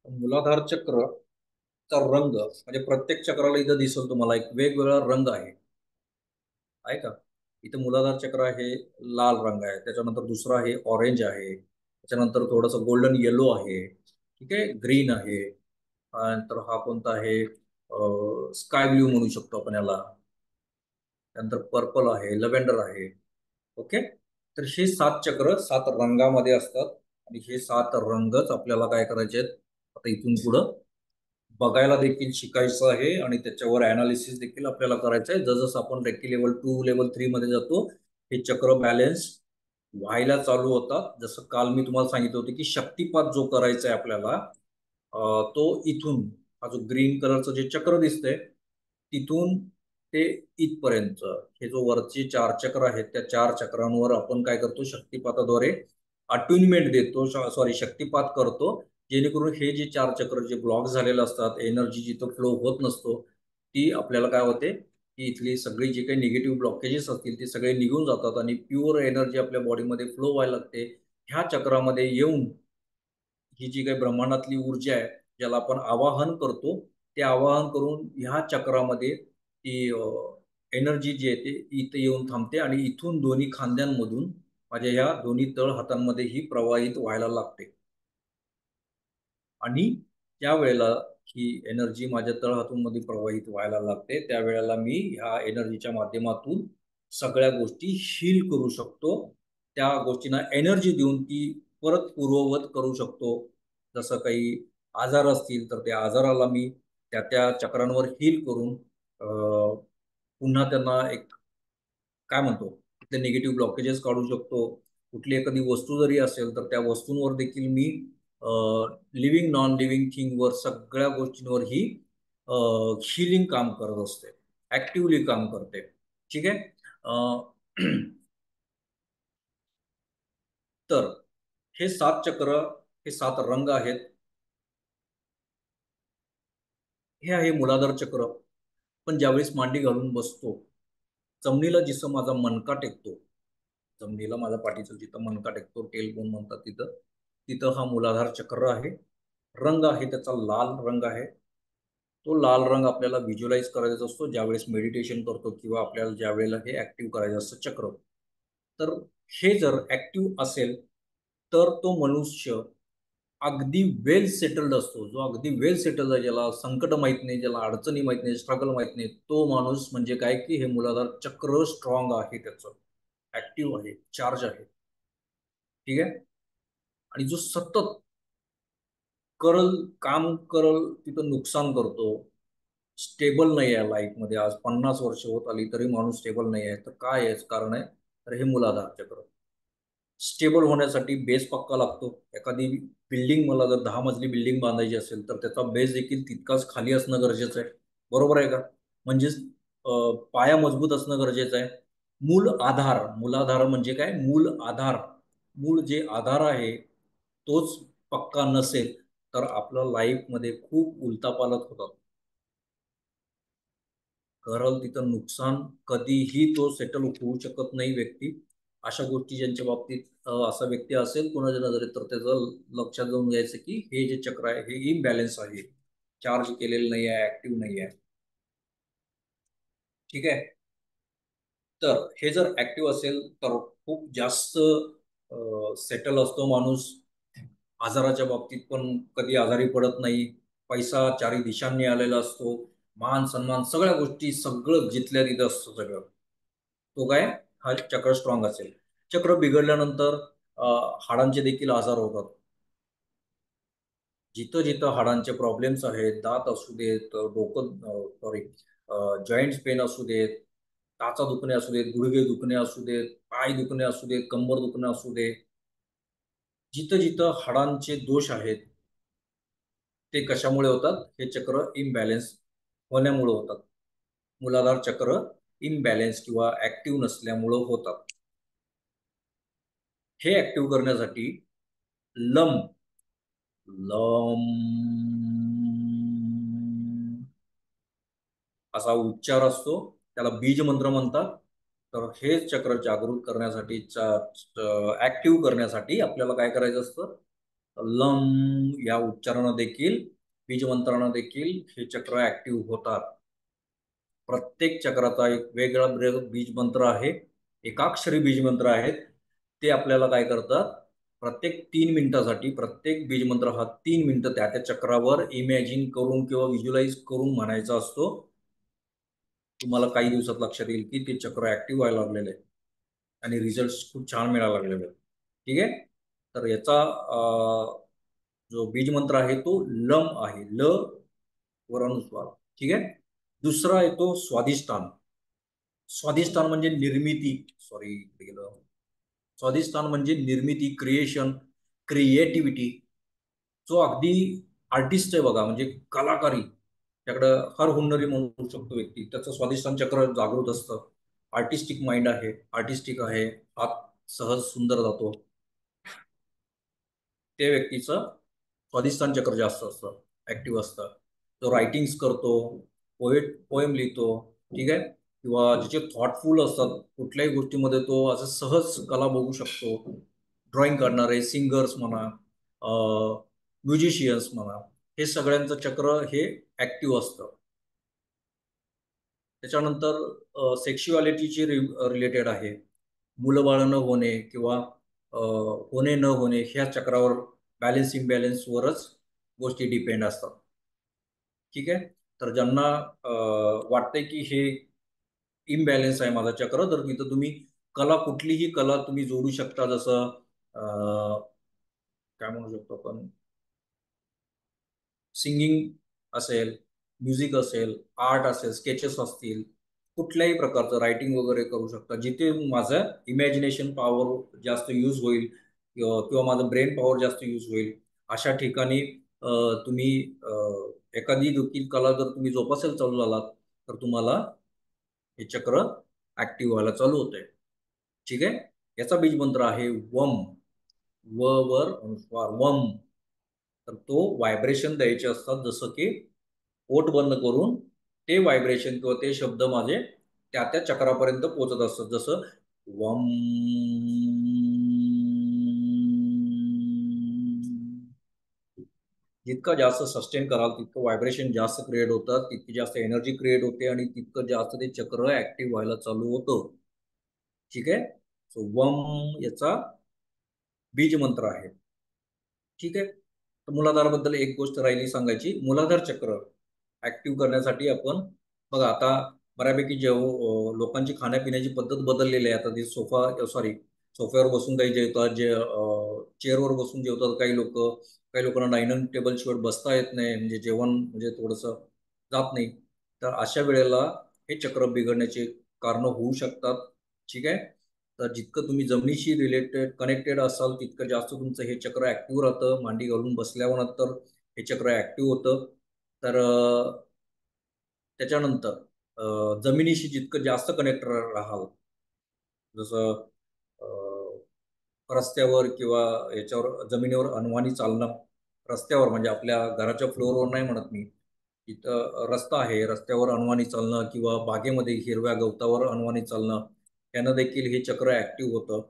A: मूलाधार चक्रचा रंग म्हणजे प्रत्येक चक्राला इथं दिसेल तुम्हाला एक वेगवेगळा रंग आहे का? इथं मूलाधार चक्र आहे, लाल रंग आहे. त्याच्यानंतर दुसरा आहे ऑरेंज आहे. त्याच्यानंतर थोडंसं गोल्डन येलो आहे. ठीक आहे, ग्रीन आहे. नंतर हा कोणता आहे, स्काय ब्ल्यू म्हणू शकतो आपण याला. त्यानंतर पर्पल आहे, लव्हेंडर आहे. ओके. तर हे 7 चक्र 7 रंगामध्ये असतात आणि हे 7 रंगच आपल्याला काय करायचे आहेत आता इथून पुढं बघायला देखील शिकायचं आहे आणि त्याच्यावर अनालिसिस देखील आपल्याला करायचं आहे. जसं आपण रेकी लेवल 2 लेवल 3 मध्ये जातो हे चक्र बॅलन्स व्हायला चालू होतात. जसं काल मी तुम्हाला सांगितलं होतं की शक्तिपात जो करायचा आहे आपल्याला, तो इथून हा जो ग्रीन कलरचं जे चक्र दिसतंय तिथून ते इथपर्यंत हे जो वरचे 4 चक्र आहेत त्या 4 चक्रांवर आपण काय करतो, शक्तिपाताद्वारे अट्युनमेंट देतो, सॉरी शक्तिपात करतो, जेणेकरून हे जे 4 चक्र जे ब्लॉक झालेले असतात, एनर्जी जिथं फ्लो होत नसतो ती आपल्याला काय होते की इथली सगळी जी काही निगेटिव्ह ब्लॉकेजेस असतील ते सगळे निघून जातात आणि प्युअर एनर्जी आपल्या बॉडीमध्ये फ्लो व्हायला लागते. ह्या चक्रामध्ये येऊन ही जी काही ब्रह्मांडातली ऊर्जा आहे ज्याला आपण आवाहन करतो, ते आवाहन करून ह्या चक्रामध्ये ती एनर्जी जी आहे ते इथं येऊन थांबते आणि इथून दोन्ही खांद्यांमधून माझ्या ह्या दोन्ही तळ हातांमध्ये ही प्रवाहित व्हायला लागते. आणि त्यावेळेला ही एनर्जी माझ्या तळहातूंमध्ये प्रवाहित व्हायला लागते. त्यावेळेला मी ह्या एनर्जीच्या माध्यमातून सगळ्या गोष्टी हील करू शकतो. त्या गोष्टींना एनर्जी देऊन ती परत पूर्ववत करू शकतो. जसं काही आजार असतील तर त्या आजाराला मी त्या चक्रांवर हील करून पुन्हा त्यांना एक काय म्हणतो, ते निगेटिव्ह ब्लॉकेजेस काढू शकतो. कुठली एखादी वस्तू जरी असेल तर त्या वस्तूंवर देखील मी लिव्हिंग नॉन लिव्हिंग थिंगवर सगळ्या गोष्टींवर ही हिलिंग काम करत असते, ऍक्टिव्हली काम करते. ठीक आहे. तर हे 7 चक्र, हे 7 रंग आहेत. हे आहे मूलाधार चक्र. पण ज्यावेळेस मांडी घालून बसतो, जमिनीला जिथं माझा मनका टेकतो, जमिनीला माझा पाठीचा जिथं मनका टेकतो, टेल बोन म्हणतात तिथं, तिथं हा मूलाधार चक्र आहे. रंग आहे त्याचा लाल रंग आहे. तो लाल रंग आपल्याला व्हिज्युअलाइज करायचा असतो ज्यावेळेस मेडिटेशन करतो किंवा आपल्याला ज्या वेळेला हे ऍक्टिव्ह करायचं असतं चक्र. तर हे जर ऍक्टिव्ह असेल तर तो मनुष्य अगदी वेल सेटल्ड असतो. जो अगदी वेल सेटल्ड आहे, ज्याला संकट माहित नाही, ज्याला अडचणी माहित नाही, स्ट्रगल माहित नाही, तो माणूस म्हणजे काय की हे मूलाधार चक्र स्ट्रॉंग आहे, त्याचं ऍक्टिव्ह आहे, चार्ज आहे. ठीक आहे. आणि जो सतत करल काम करल तिथं नुकसान करतो, स्टेबल नाही आहे लाईफमध्ये, आज 50 वर्ष होत आली तरी माणूस स्टेबल नाही आहे, तर काय याचं कारण आहे, तर हे मूलाधार चक्र. स्टेबल होण्यासाठी बेस पक्का लागतो. एखादी बिल्डिंग, मला जर 10 मजली बिल्डिंग बांधायची असेल तर त्याचा बेस देखील तितकाच खाली असणं गरजेचं आहे. बरोबर आहे का? म्हणजेच पाया मजबूत असणं गरजेचं आहे. मूल आधार, मूलाधार म्हणजे काय, मूल आधार, मूळ जे आधार आहे तोच पक्का नसेल तर आपलं लाईफमध्ये खूप उलतापालत होतात. करल तिथं नुकसान, कधीही तो सेटल होऊ शकत नाही व्यक्ती. अशा गोष्टी ज्यांच्या बाबतीत असा व्यक्ती असेल कोणाच्या नजरेत तर त्याचं लक्षात जाऊन घ्यायचं की हे जे चक्र आहे हे इम्बॅलन्स आहे, चार्ज केलेलं नाही आहे, ऍक्टिव्ह नाही आहे. ठीक आहे. तर हे जर ऍक्टिव्ह असेल तर खूप जास्त सेटल असतो माणूस. आजाराच्या बाबतीत पण कधी आजारी पडत नाही. पैसा चारी दिशांनी आलेला असतो. मान सन्मान सगळ्या गोष्टी, सगळं जिथल्या तिथं असतं सगळं. तो काय, हा चक्र स्ट्रॉंग असेल. चक्र बिघडल्यानंतर हाडांचे देखील आजार होतात. जिथं जिथं हाडांचे प्रॉब्लेम्स आहेत, दात असू देत, डोकं, सॉरी, जॉईंट्स पेन असू देत, टाचा दुखणे असू देत, गुडघे दुखणे असू देत, पाय दुखणे असू देत, कंबर दुखणे असू दे, जिथं जिथं हाडांचे दोष आहेत ते कशामुळे होतात, हे चक्र इम्बॅलेन्स होण्यामुळे होतात. मूलाधार चक्र इम्बॅलेन्स किंवा ऍक्टिव्ह नसल्यामुळं होतात. हे ऍक्टिव्ह करण्यासाठी लम लम असा उच्चार असतो, त्याला बीज मंत्र म्हणतात. तर हे चक्र जागृत करण्यासाठी, ऍक्टिव्ह करण्यासाठी आपल्याला काय करायचं असतं, लम या उच्चारानं देखील, बीज मंत्रानं देखील हे चक्र ऍक्टिव्ह होतात. प्रत्येक चक्राचा एक वेगळा बीज मंत्र आहे, एकाक्षरी बीज मंत्र आहेत. ते आपल्याला काय करतात, प्रत्येक 3 मिनिटासाठी प्रत्येक बीज मंत्र हा 3 मिनिटं त्या त्या चक्रावर इमॅजिन करून किंवा व्हिज्युअलाइज करून म्हणायचा असतो. तुम्हाला काही दिवसात लक्षात येईल की ते चक्र ऍक्टिव्ह व्हायला लागलेले आहे आणि रिझल्ट खूप छान मिळायला लागलेले आहेत. ठीक आहे. तर याचा जो बीज मंत्र आहे तो लम आहे, ल वर अनुस्वार. ठीक आहे. दुसरा येतो स्वादिष्टान. स्वादिष्टान म्हणजे निर्मिती, सॉरी गेलं. स्वादिष्टान म्हणजे निर्मिती, क्रिएशन, क्रिएटिव्हिटी. जो अगदी आर्टिस्ट आहे बघा, म्हणजे कलाकारी, त्याकडं हर हुन्नरी म्हणू शकतो व्यक्ती, त्याचं स्वादिष्टान चक्र जागृत असतं. आर्टिस्टिक माइंड आहे, आर्टिस्टिक आहे, हात सहज सुंदर जातो, त्या व्यक्तीचं स्वादिष्टान चक्र जास्त असतं, ऍक्टिव्ह असतं. तो रायटिंग्स करतो, पोएम लिहितो. ठीक आहे. किंवा ज्याचे थॉटफुल असतात, कुठल्याही गोष्टीमध्ये तो असं सहज कला बघू शकतो. ड्रॉइंग करणारे, सिंगर्स म्हणा, म्युझिशियन्स म्हणा, हे सगळ्यांचं चक्र हे ऍक्टिव्ह असतं. त्याच्यानंतर सेक्शुअलिटीची रिलेटेड आहे. मुलं बाळ न होणे किंवा होणे न होणे ह्या चक्रावर, बॅलन्स इम्बॅलन्सवरच गोष्टी डिपेंड असतात. ठीक आहे. तर ज्यांना वाटतंय की हे इम्बॅलन्स आहे माझा चक्र, तर तिथं तुम्ही कला, कुठलीही कला तुम्ही जोडू शकता. जसं काय म्हणू शकतो आपण, सिंगिंग असेल, म्युझिक असेल, आर्ट असेल, स्केचेस असतील, कुठल्याही प्रकारचं रायटिंग वगैरे करू शकता. जिथे माझं इमॅजिनेशन पॉवर जास्त यूज होईल किंवा माझं ब्रेन पॉवर जास्त यूज होईल, अशा ठिकाणी तुम्ही एखादी देखील कला जर तुम्ही जोपासायला चालू झालात, तर तुम्हाला हे चक्र ऍक्टिव्ह व्हायला चालू होतंय. ठीक आहे. याचा बीज मंत्र आहे वम, व वर अनुस्वार वम. तर तो व्हायब्रेशन द्यायचे असतात, जसं की पोट बंद करून ते व्हायब्रेशन किंवा ते शब्द माझे त्या त्या चक्रापर्यंत पोहोचत असतात. जसं वम. जितकं जास्त सस्टेन कराल तितकं व्हायब्रेशन जास्त क्रिएट होतात, तितकी जास्त एनर्जी क्रिएट होते आणि तितकं जास्त ते चक्र ऍक्टिव्ह व्हायला चालू होतं. ठीक आहे. सो वम याचा बीज मंत्र आहे. ठीक आहे. तर मूलाधाराबद्दल एक गोष्ट राहिली सांगायची. मूलाधार चक्र ऍक्टिव्ह करण्यासाठी आपण बघा, आता बऱ्यापैकी लोकांची खाण्यापिण्याची पद्धत बदललेली आहे. आता ते सोफ्यावर बसून काही जेवतात, चेअरवर बसून जेवतात काही लोक. काही लोकांना डायनिंग टेबल शिवाय बसता येत नाही, म्हणजे जेवण म्हणजे थोडंसं जात नाही. तर अशा वेळेला हे चक्र बिघडण्याचे कारण होऊ शकतात. ठीक आहे. तर जितकं तुम्ही जमिनीशी रिलेटेड कनेक्टेड असाल, तितकं जास्त तुमचं हे चक्र ऍक्टिव्ह राहतं. मांडी घालून बसल्यावर नंतर हे चक्र ऍक्टिव्ह होतं. तर त्याच्यानंतर जमिनीशी जितकं जास्त कनेक्ट राहाल, जसं रस्त्यावर किंवा याच्यावर जमिनीवर अनवाणी चालणं, रस्त्यावर म्हणजे आपल्या घराच्या फ्लोअरवर नाही म्हणत मी, तिथं रस्ता आहे, रस्त्यावर अनवाणी चालणं किंवा बागेमध्ये हिरव्या गवतावर अनवाणी चालणं, यानं देखील हे चक्र ऍक्टिव्ह होतं.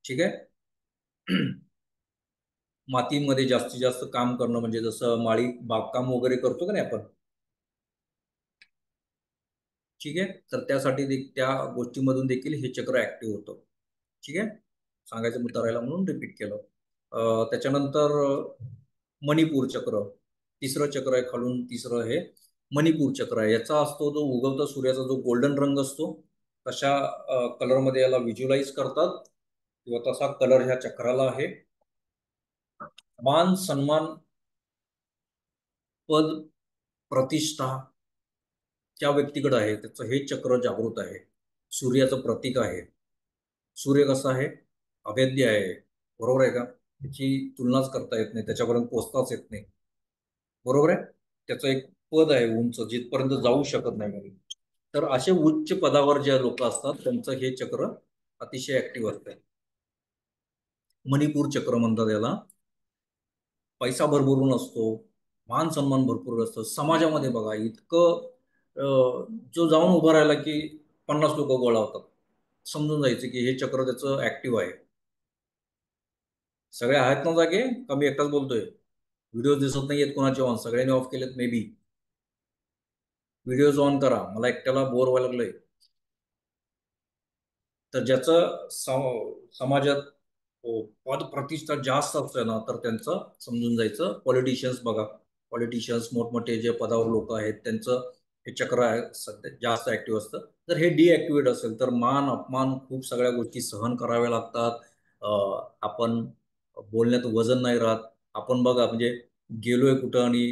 A: ठीक आहे. मातीमध्ये जास्तीत जास्त काम करणं, म्हणजे जसं माळी बागकाम वगैरे करतो का नाही आपण. ठीक आहे. तर त्यासाठी त्या गोष्टीमधून देखील हे चक्र ऍक्टिव्ह होतं. ठीक आहे. सांगायचं मुद्दा राहिला म्हणून रिपीट केलं. त्याच्यानंतर मणिपूर चक्र, तिसरं चक्र आहे खालून, तिसरं हे मणिपूर चक्र आहे. याचा असतो जो उगवता सूर्याचा जो गोल्डन रंग असतो, तशा कलरमध्ये याला व्हिज्युअलाइज करतात किंवा तसा कलर ह्या चक्राला आहे. मान सन्मान, पद, प्रतिष्ठा त्या व्यक्तीकडे आहे, त्याचं हे चक्र जागृत आहे. सूर्याचं प्रतीक आहे. सूर्य कसा आहे, अभेद्य आहे. बरोबर आहे का. त्याची तुलनाच करता येत नाही, त्याच्यापर्यंत पोहोचताच येत नाही. बरोबर आहे. त्याचं एक पद आहे उंच, जिथपर्यंत जाऊ शकत नाही कोणी. तर असे उच्च पदावर जे लोक असतात त्यांचं हे चक्र अतिशय ऍक्टिव्ह असतं. मणिपूर चक्र म्हणतात याला. पैसा भरभरून असतो, मान सन्मान भरपूर असतो समाजामध्ये. बघा इतकं जो जाऊन उभा राहिला की 50 लोक गोळा होतात, समजून जायचं की हे चक्र त्याचं ऍक्टिव्ह आहे. सगळे आहेत ना जागे, का मी एकटाच बोलतोय? व्हिडिओ दिसत नाहीयेत कोणाचे ऑन? सगळ्यांनी ऑफ केलेत मे बी. व्हिडिओज ऑन करा, मला एकट्याला बोर व्हायला लागलंय. तर ज्याचं समाजात पद प्रतिष्ठा जास्त असते ना, तर त्यांचं समजून जायचं. पॉलिटिशियन्स बघा, पॉलिटिशियन्स मोठमोठे जे पदावर लोक आहेत त्यांचं हे चक्र आहे सध्या जास्त ऍक्टिव्ह असतं. जर हे डिॲक्टिव्हेट असेल तर मान अपमान खूप सगळ्या गोष्टी सहन कराव्या लागतात. आपण बोलण्यात वजन नाही राहत. आपण बघा म्हणजे गेलोय कुठं आणि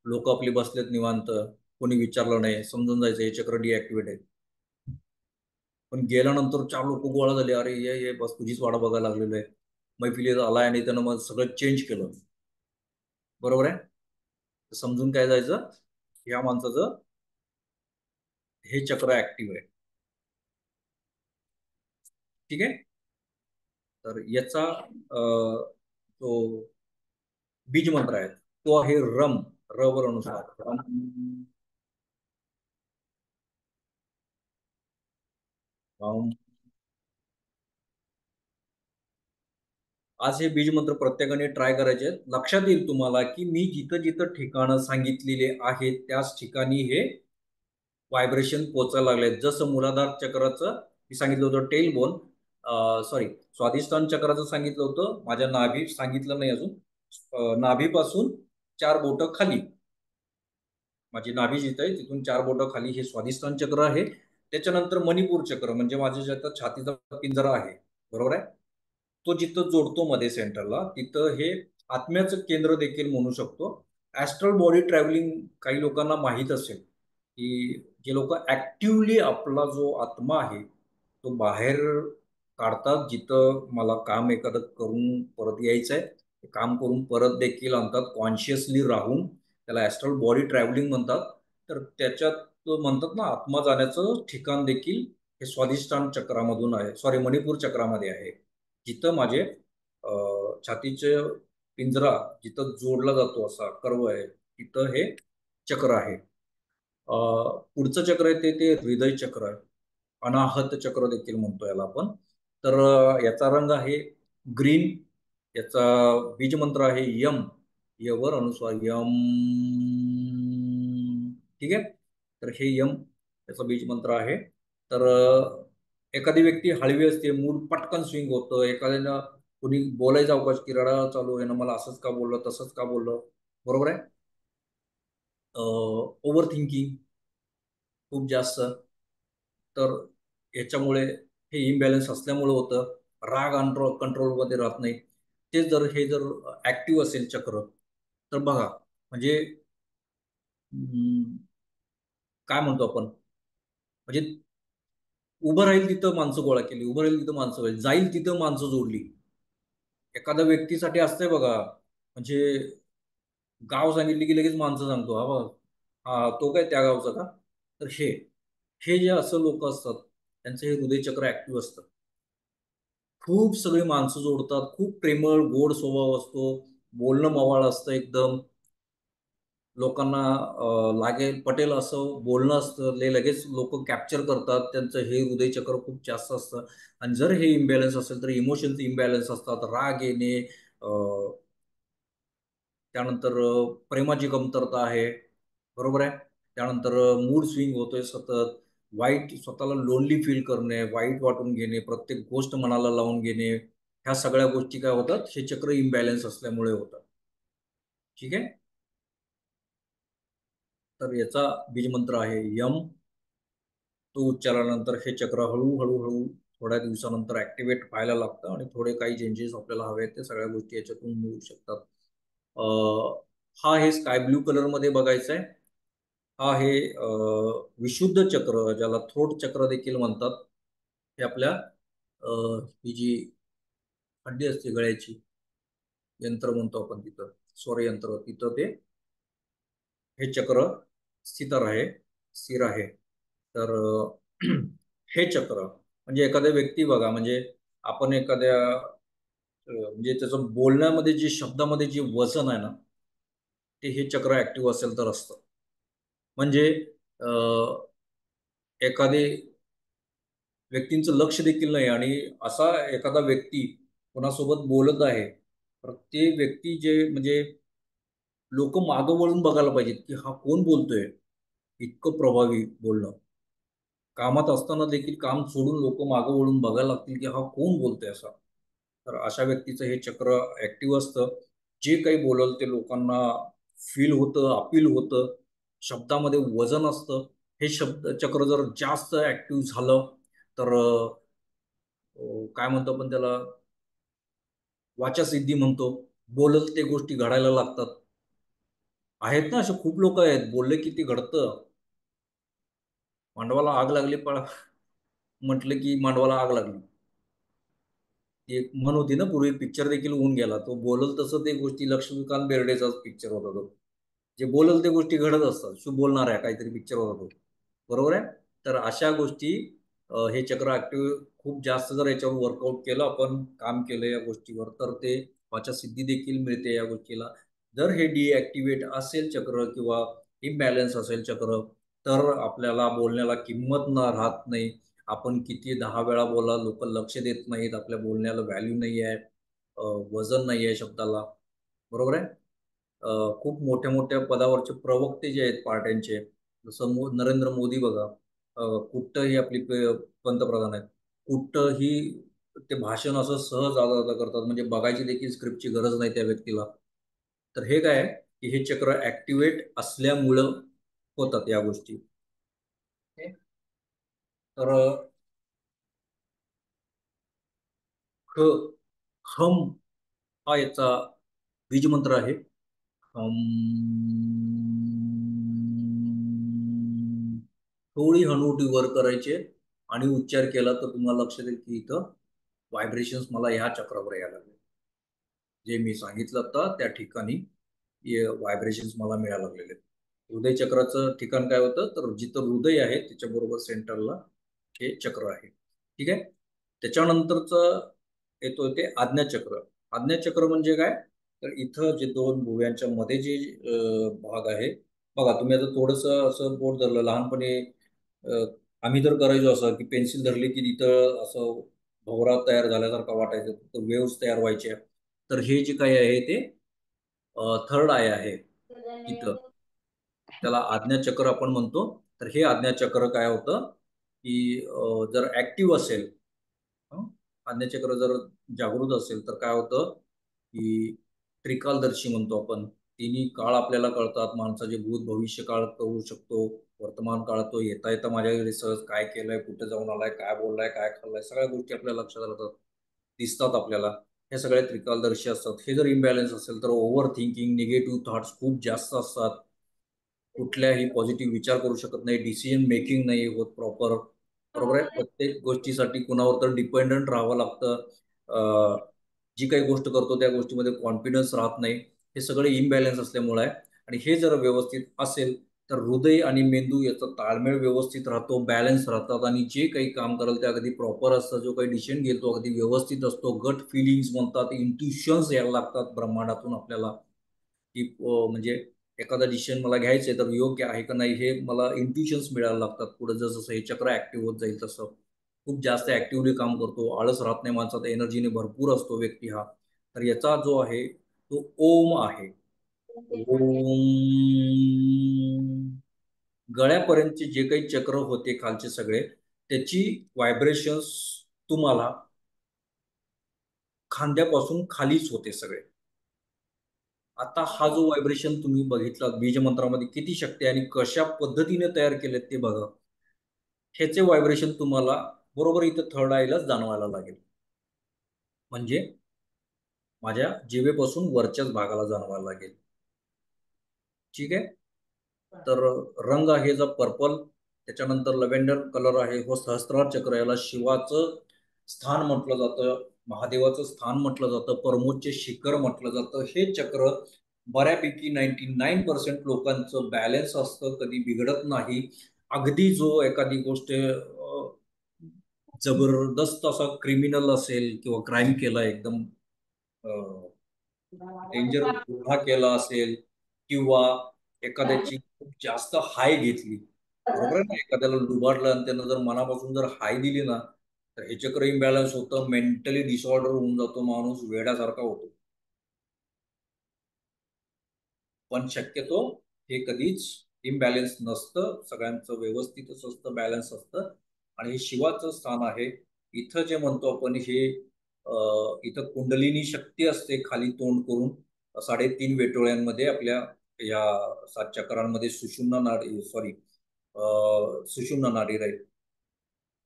A: लोक आपली बसलेत निवांत, कोणी विचारलं नाही, समजून जायचं हे चक्र डिॲक्टिव्हेट आहे. पण गेल्यानंतर चार लोक गोळा झाले, अरे ये बस तुझीच वाडा बघायला लागलेलो आहे. मैफिलीत आलाय आणि त्यानं मग सगळं चेंज केलं. बरोबर आहे. समजून काय जायचं, या माणसाचं हे चक्र ऍक्टिव्ह आहे. ठीक आहे. तर याचा तो बीज मंत्र आहे तो आहे रम. र वर अनुसार रम. रम. आज हे बीज मंत्र प्रत्येकाने ट्राय करायचे आहेत. लक्षात येईल तुम्हाला की मी जिथं जिथं ठिकाणं सांगितलेले आहेत त्याच ठिकाणी हे व्हायब्रेशन पोचायला लागले. जसं मूलाधार चक्राचं मी सांगितलं होतं टेल बोन, सॉरी, स्वाधिष्ठान चक्राचं सांगितलं होतं, माझ्या नाभी सांगितलं नाही अजून. नाभीपासून चार बोटं खाली, माझी नाभी जिथं आहे तिथून चार बोटं खाली हे स्वाधिष्ठान चक्र आहे. त्याच्यानंतर मणिपूर चक्र म्हणजे माझ्या ज्याचा छातीचा पिंजरा आहे, बरोबर आहे, तो जिथं जोडतो मध्ये सेंटरला, तिथं हे आत्म्याचं केंद्र देखील म्हणू शकतो. ऍस्ट्रल बॉडी ट्रॅव्हलिंग काही लोकांना माहीत असेल की जे लोक ऍक्टिव्हली आपला जो आत्मा आहे तो बाहेर काढतात. जिथं मला काम एखादं करून परत यायचं आहे, ते काम करून परत देखील आणतात कॉन्शियसली राहून, त्याला ऍस्ट्रल बॉडी ट्रॅव्हलिंग म्हणतात. तर त्याच्यात म्हणतात ना, आत्मा जाण्याचं ठिकाण देखील हे स्वाधिष्ठान चक्रामधून आहे, सॉरी मणिपूर चक्रामध्ये आहे. जिथं माझे छातीचे पिंजरा जिथं जोडला जातो असा कर्व आहे, तिथं हे चक्र आहे. पुढचं चक्र आहे ते हृदय चक्र आहे. अनाहत चक्र देखील म्हणतो याला आपण. तर याचा रंग आहे ग्रीन. याचा बीज मंत्र आहे यम. यवर अनुस्वार यम. ठीक आहे. तर हे यम याचा बीज मंत्र आहे. तर एखादी व्यक्ती हळवी असते, मूड पटकन स्विंग होतं. एखाद्याला कोणी बोलायचा अवकाश की रडायला चालू आहे ना, मला असंच का बोललं तसंच का बोललं, बरोबर आहे. ओव्हर थिंकिंग खूप जास्त. तर याच्यामुळे हे इम्बॅलन्स असल्यामुळे होतं. राग कंट्रोलमध्ये राहत नाही. ते जर हे जर ऍक्टिव्ह असेल चक्र, तर बघा म्हणजे काय म्हणतो आपण, म्हणजे उभं राहील तिथं माणसं गोळा केली, उभं राहील तिथं माणसं होईल, जाईल तिथं माणसं जोडली. एखाद्या व्यक्तीसाठी असतंय बघा, म्हणजे गाव सांगितली की लगेच माणसं सांगतो, हा बघ, हा तो काय त्या गावचा का. तर हे हे जे असं लोक असतात त्यांचं हे हृदयचक्र ऍक्टिव्ह असतं. खूप सगळी माणसं जोडतात, खूप प्रेमळ गोड स्वभाव असतो, बोलणं मवाळ असतं एकदम. लोकांना लागेल पटेल असं बोलणं असतं, ते लगेच लोक कॅप्चर करतात. त्यांचं हे हृदयचक्र खूप जास्त असतं. आणि जर हे इम्बॅलन्स असेल तर इमोशनचे इम्बॅलन्स असतात, राग येणे, त्यानंतर प्रेमाची कमतरता आहे, बरोबर आहे. त्यानंतर मूड स्विंग होतोय सतत, वाईट, स्वतःला लोनली फील करणे, वाईट वाटून घेणे, प्रत्येक गोष्ट मनाला लावून घेणे, ह्या सगळ्या गोष्टी काय होतात, हे चक्र इम्बॅलन्स असल्यामुळे होतात. ठीक आहे. तर याचा बीजमंत्र आहे यम. तो उच्चारल्यानंतर हे चक्र हळूहळू हळू थोड्या दिवसानंतर ऍक्टिव्हेट व्हायला लागतं आणि थोडे काही चेंजेस आपल्याला हवे आहेत ते सगळ्या गोष्टी याच्यातून मिळू शकतात. हा हे स्काय ब्ल्यू कलर मध्ये बघायचं आहे. हा हे विशुद्ध चक्र, ज्याला थ्रोट चक्र देखील म्हणतात, हे आपल्या ही जी हड्डी असते गळ्याची, यंत्र म्हणतो आपण तिथं, स्वर यंत्र, तिथं ते हे चक्र स्थित आहे, स्थिर आहे. तर हे चक्र म्हणजे एखाद्या व्यक्ती बघा, म्हणजे आपण एखाद्या म्हणजे त्याचं बोलण्यामध्ये जे शब्दामध्ये जे वजन आहे ना, ते हे चक्र ऍक्टिव्ह असेल तर असतं. म्हणजे एखादे व्यक्तींचं लक्ष देखील नाही आणि असा एखादा व्यक्ती कोणासोबत बोलत आहे प्रत्येक व्यक्ती जे म्हणजे लोक मागं वळून बघायला पाहिजेत की हा कोण बोलतोय. इतकं प्रभावी बोलणं. कामात असताना देखील काम सोडून लोक मागं वळून बघायला लागतील की हा कोण बोलतोय असा. तर अशा व्यक्तीचं हे चक्र ऍक्टिव्ह असतं. जे काही बोलल ते लोकांना फील होतं, अपील होतं. शब्दामध्ये वजन असतं. हे शब्द चक्र जर जास्त ऍक्टिव्ह झालं तर काय म्हणतो आपण त्याला, वाचासिद्धी म्हणतो. बोलल ते गोष्टी घडायला लागतात. आहेत ना असे खूप लोक आहेत, बोलले की ते घडतं. मांडवाला आग लागली म्हटलं की मांडवाला आग लागली. ती एक म्हण होती ना पूर्वी, पिक्चर देखील होऊन गेला. तो बोलल तसं ते गोष्टी, लक्ष्मीकांत बेर्डेचाच पिक्चर होता तो. जे बोलल ते गोष्टी घडत असतात. शुभ बोलणार आहे काहीतरी पिक्चर होता तो. बरोबर आहे. तर अशा गोष्टी हे चक्र ऍक्टिव्ह खूप जास्त जर याच्यावर वर्कआउट केलं, आपण काम केलं या गोष्टीवर, तर ते सिद्धी देखील मिळते या गोष्टीला. जर हे डिॲक्टिव्हेट असेल चक्र किंवा इम्बॅलन्स असेल चक्र, तर आपल्याला बोलण्याला किंमत राहत नाही. आपण किती 10 वेळा बोला, लोक लक्ष देत नाहीत. आपल्या बोलण्याला व्हॅल्यू नाही आहे. वजन नाही आहे शब्दाला. बरोबर आहे. खूप मोठ्या मोठ्या पदावरचे प्रवक्ते जे आहेत पार्ट्यांचे, जसं नरेंद्र मोदी बघा. कुठंही आपली पंतप्रधान आहेत. कुठंही ते भाषण असं सहज आदा करतात, म्हणजे बघायची देखील स्क्रिप्टची गरज नाही त्या व्यक्तीला. तर हे काय आहे की हे चक्र ऍक्टिव्हेट असल्यामुळं होतात या गोष्टी. तर ख खम हा याचा बीजमंत्र आहे. थोडी हनुवटी वर करायचे आणि उच्चार केला तर तुम्हाला लक्षात येईल की इथं व्हायब्रेशन्स मला ह्या चक्रावर यायला लागले. जे मी सांगितलं आता त्या ठिकाणी व्हायब्रेशन्स मला मिळायला लागलेले. हृदय चक्राचं ठिकाण काय होतं, तर जिथं हृदय आहे त्याच्याबरोबर सेंटरला हे चक्र आहे. ठीक आहे. त्याच्यानंतरचं येतो ते आज्ञाचक्र. आज्ञाचक्र म्हणजे काय, तर इथं जे दोन भुवयांच्या मध्ये जे भाग आहे. बघा तुम्ही आता थोडंसं असं बोट धरलं लहानपणी. अ, आम्ही तर करायचो असं की पेन्सिल धरली की तिथं असं भवरा तयार झाल्यासारखं वाटायचं, तर वेव्स तयार व्हायच्या. तर हे जे काही आहे ते थर्ड आय आहे इथं. त्याला आज्ञाचक्र आपण म्हणतो. तर हे आज्ञाचक्र काय होतं की जर ऍक्टिव्ह असेल, हं, आज्ञाचक्र जर जागृत असेल तर काय होतं की त्रिकालदर्शी म्हणतो आपण. तिन्ही काळ आपल्याला कळतात. माणसाचे भूत भविष्य काळ कळू शकतो. वर्तमान काळ, तो येता येता माझ्याकडे सहज काय केलंय, कुठे जाऊन आलाय, काय बोललाय, काय खाल्लाय, सगळ्या गोष्टी आपल्या लक्षात राहतात, दिसतात आपल्याला. हे सगळे त्रिकालदर्शी असतात. हे जर इम्बॅलन्स असेल तर ओव्हर थिंकिंग, निगेटिव्ह थॉट्स खूप जास्त असतात. कुठल्याही पॉझिटिव्ह विचार करू शकत नाही. डिसिजन मेकिंग नाही होत प्रॉपर. बरोबर आहे. प्रत्येक गोष्टीसाठी कुणावर तर डिपेंडंट राहावं लागतं. जी काही गोष्ट करतो त्या गोष्टीमध्ये कॉन्फिडन्स राहत नाही. हे सगळे इम्बॅलन्स असल्यामुळे आहे. आणि हे जर व्यवस्थित असेल तर हृदय आणि मेंदू याचा ताळमेळ व्यवस्थित राहतो, बॅलन्स राहतात, आणि जे काही काम कराल ते अगदी प्रॉपर असतं. जो काही डिसिजन घेतो अगदी व्यवस्थित असतो. गट फिलिंग्स म्हणतात, इंट्युशन्स यायला लागतात ब्रह्मांडातून आपल्याला, की म्हणजे एखादा डिसिजन मला घ्यायचं आहे तर योग्य आहे का नाही हे मला इंट्युशन्स मिळायला लागतात. पुढे जसं हे चक्र ऍक्टिव्ह होत जाईल तसं खूप जास्त ऍक्टिव्हली काम करतो. आळस राहत नाही माणसात, एनर्जीने भरपूर असतो व्यक्ती हा. तर याचा जो आहे तो ओम आहे. ओम. गळ्यापर्यंतचे जे काही चक्र होते खालचे सगळे, त्याची व्हायब्रेशन्स तुम्हाला खांद्यापासून खालीच होते सगळे. आता हा जो व्हायब्रेशन तुम्ही बघितला बीज मंत्रामध्ये किती शक्ती आहे आणि कशा पद्धतीने तयार केलेत ते बघा. ह्याचे व्हायब्रेशन तुम्हाला बरोबर इथं थर्ड आयलाच जाणवायला लागेल. म्हणजे माझ्या जिभेपासून वरच्याच भागाला जाणवायला लागेल. ठीक आहे. तर रंग आहे जो पर्पल. त्याच्यानंतर लव्हेंडर कलर आहे, हो सहस्त्रार चक्र. याला शिवाचं स्थान म्हटलं जातं, महादेवाचं स्थान म्हटलं जातं, परमोच्च शिखर म्हटलं जातं. हे चक्र बऱ्यापैकी 99% लोकांचं बॅलन्स असतं, कधी बिघडत नाही. अगदी जो एखादी गोष्ट जबरदस्त असा क्रिमिनल असेल किंवा क्राईम केला एकदम डेंजर गुन्हा केला असेल, किंवा एखाद्याची खूप जास्त हाय घेतली, बरोबर आहे ना, एखाद्याला लुबाडलं आणि त्यानं जर मनापासून जर हाय दिली ना, तर हे चक्र इम्बॅलन्स होतं. मेंटली डिसऑर्डर होऊन जातो, माणूस वेड्यासारखा होतो. पण शक्यतो हे कधीच इम्बॅलन्स नसतं, सगळ्यांचं व्यवस्थितच असतं, बॅलन्स असतं. आणि हे शिवाचं स्थान आहे. इथं जे म्हणतो आपण हे इथं कुंडलिनी शक्ती असते खाली तोंड करून 3.5 वेटोळ्यांमध्ये आपल्या या 7 चक्रांमध्ये सुषुम्ना नाडी, सॉरी, सुषुम्ना नाडी राहील.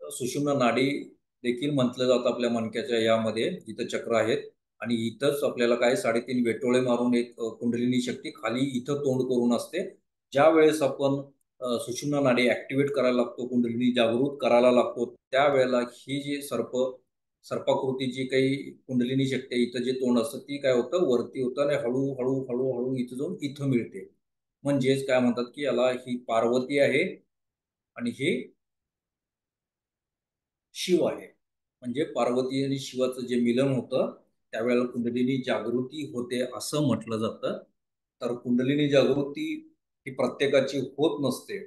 A: सुषुम्ना नाडी देखील म्हटलं जातं आपल्या मणक्याच्या यामध्ये, जिथं चक्र आहेत. आणि इथंच आपल्याला काय 3.5 वेटोळे मारून एक कुंडलिनी शक्ती खाली इथं तोंड करून असते. ज्या वेळेस आपण सुषुम्ना नाडी ऍक्टिव्हेट करायला लागतो, कुंडलिनी जागृत करायला लागतो, त्यावेळेला ही जी सर्पाकृती जी काही कुंडलिनी शक्ती आहे, इथं जे तोंड असतं ती काय होतं, वरती होतं आणि हळूहळू हळूहळू इथं जाऊन इथं मिळते. म्हणजेच काय म्हणतात की याला ही पार्वती आहे आणि हे शिव आहे. म्हणजे पार्वती आणि शिवाचं जे मिलन होतं त्यावेळेला कुंडलिनी जागृती होते असं म्हटलं जातं. तर कुंडलिनी जागृती ही प्रत्येकाची होत नसते.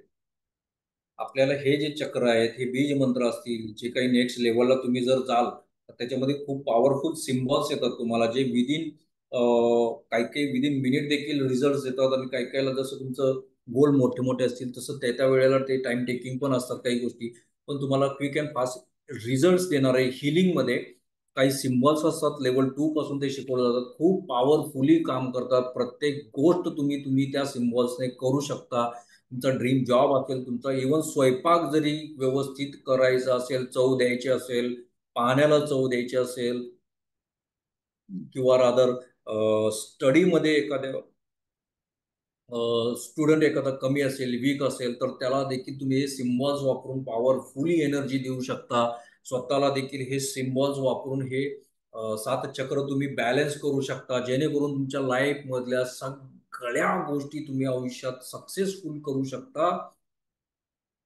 A: आपल्याला हे जे चक्र आहेत, हे बीज मंत्र असतील, जे काही नेक्स्ट लेवलला तुम्ही जर जाल तर त्याच्यामध्ये खूप पॉवरफुल सिम्बॉल्स येतात तुम्हाला, जे विदिन काही काही विदिन मिनिट देखील रिझल्ट येतात. आणि काही काहीला जसं तुमचं गोल मोठे मोठे असतील तसं त्या त्या वेळेला ते टाइम टेकिंग पण असतात काही गोष्टी. पण तुम्हाला क्विक अँड फास्ट रिझल्ट देणारे हिलिंगमध्ये काही सिम्बॉल्स असतात. लेवल 2 पासून ते शिकवले जातात. खूप पॉवरफुली काम करतात. प्रत्येक गोष्ट तुम्ही तुम्ही त्या सिम्बॉल्सने करू शकता. तुमचा ड्रीम जॉब असेल, तुमचा इव्हन स्वयंपाक जरी व्यवस्थित करायचा असेल, चव द्यायची असेल, पाण्याला चव द्यायची असेल, किंवा रादर स्टडीमध्ये एखाद्या स्टुडंट एखादा कमी असेल, वीक असेल, तर त्याला देखील तुम्ही हे सिम्बॉल्स वापरून पॉवरफुली एनर्जी देऊ शकता. स्वतःला देखील हे सिम्बॉल्स वापरून हे 7 चक्र तुम्ही बॅलन्स करू शकता, जेणेकरून तुमच्या लाईफमधल्या सगळ्या गोष्टी तुम्ही आयुष्यात सक्सेसफुल करू शकता.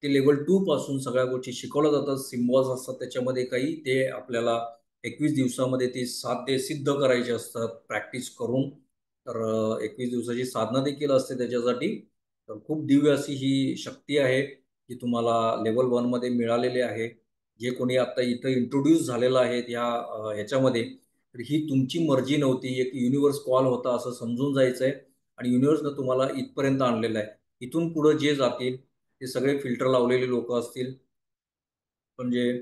A: ते लेव्हल 2 पासून सगळ्या गोष्टी शिकवल्या जातात. सिम्बॉल्स असतात त्याच्यामध्ये काही, ते आपल्याला 21 दिवसामध्ये ती साध्य सिद्ध करायचे असतात प्रॅक्टिस करून. तर 21 दिवसाची साधना देखील असते त्याच्यासाठी. तर खूप दिव्य अशी ही शक्ती आहे, जी तुम्हाला लेव्हल 1 मध्ये मिळालेली आहे. जे कोणी आता इथं इंट्रोड्यूस झालेलं आहे ह्याच्यामध्ये, तर ही तुमची मर्जी नव्हती, एक युनिव्हर्स कॉल होता असं समजून जायचंय. आणि युनिव्हर्सनं तुम्हाला इथपर्यंत आणलेलं आहे. इथून पुढे जे जातील ते सगळे फिल्टर लावलेले लोक असतील. म्हणजे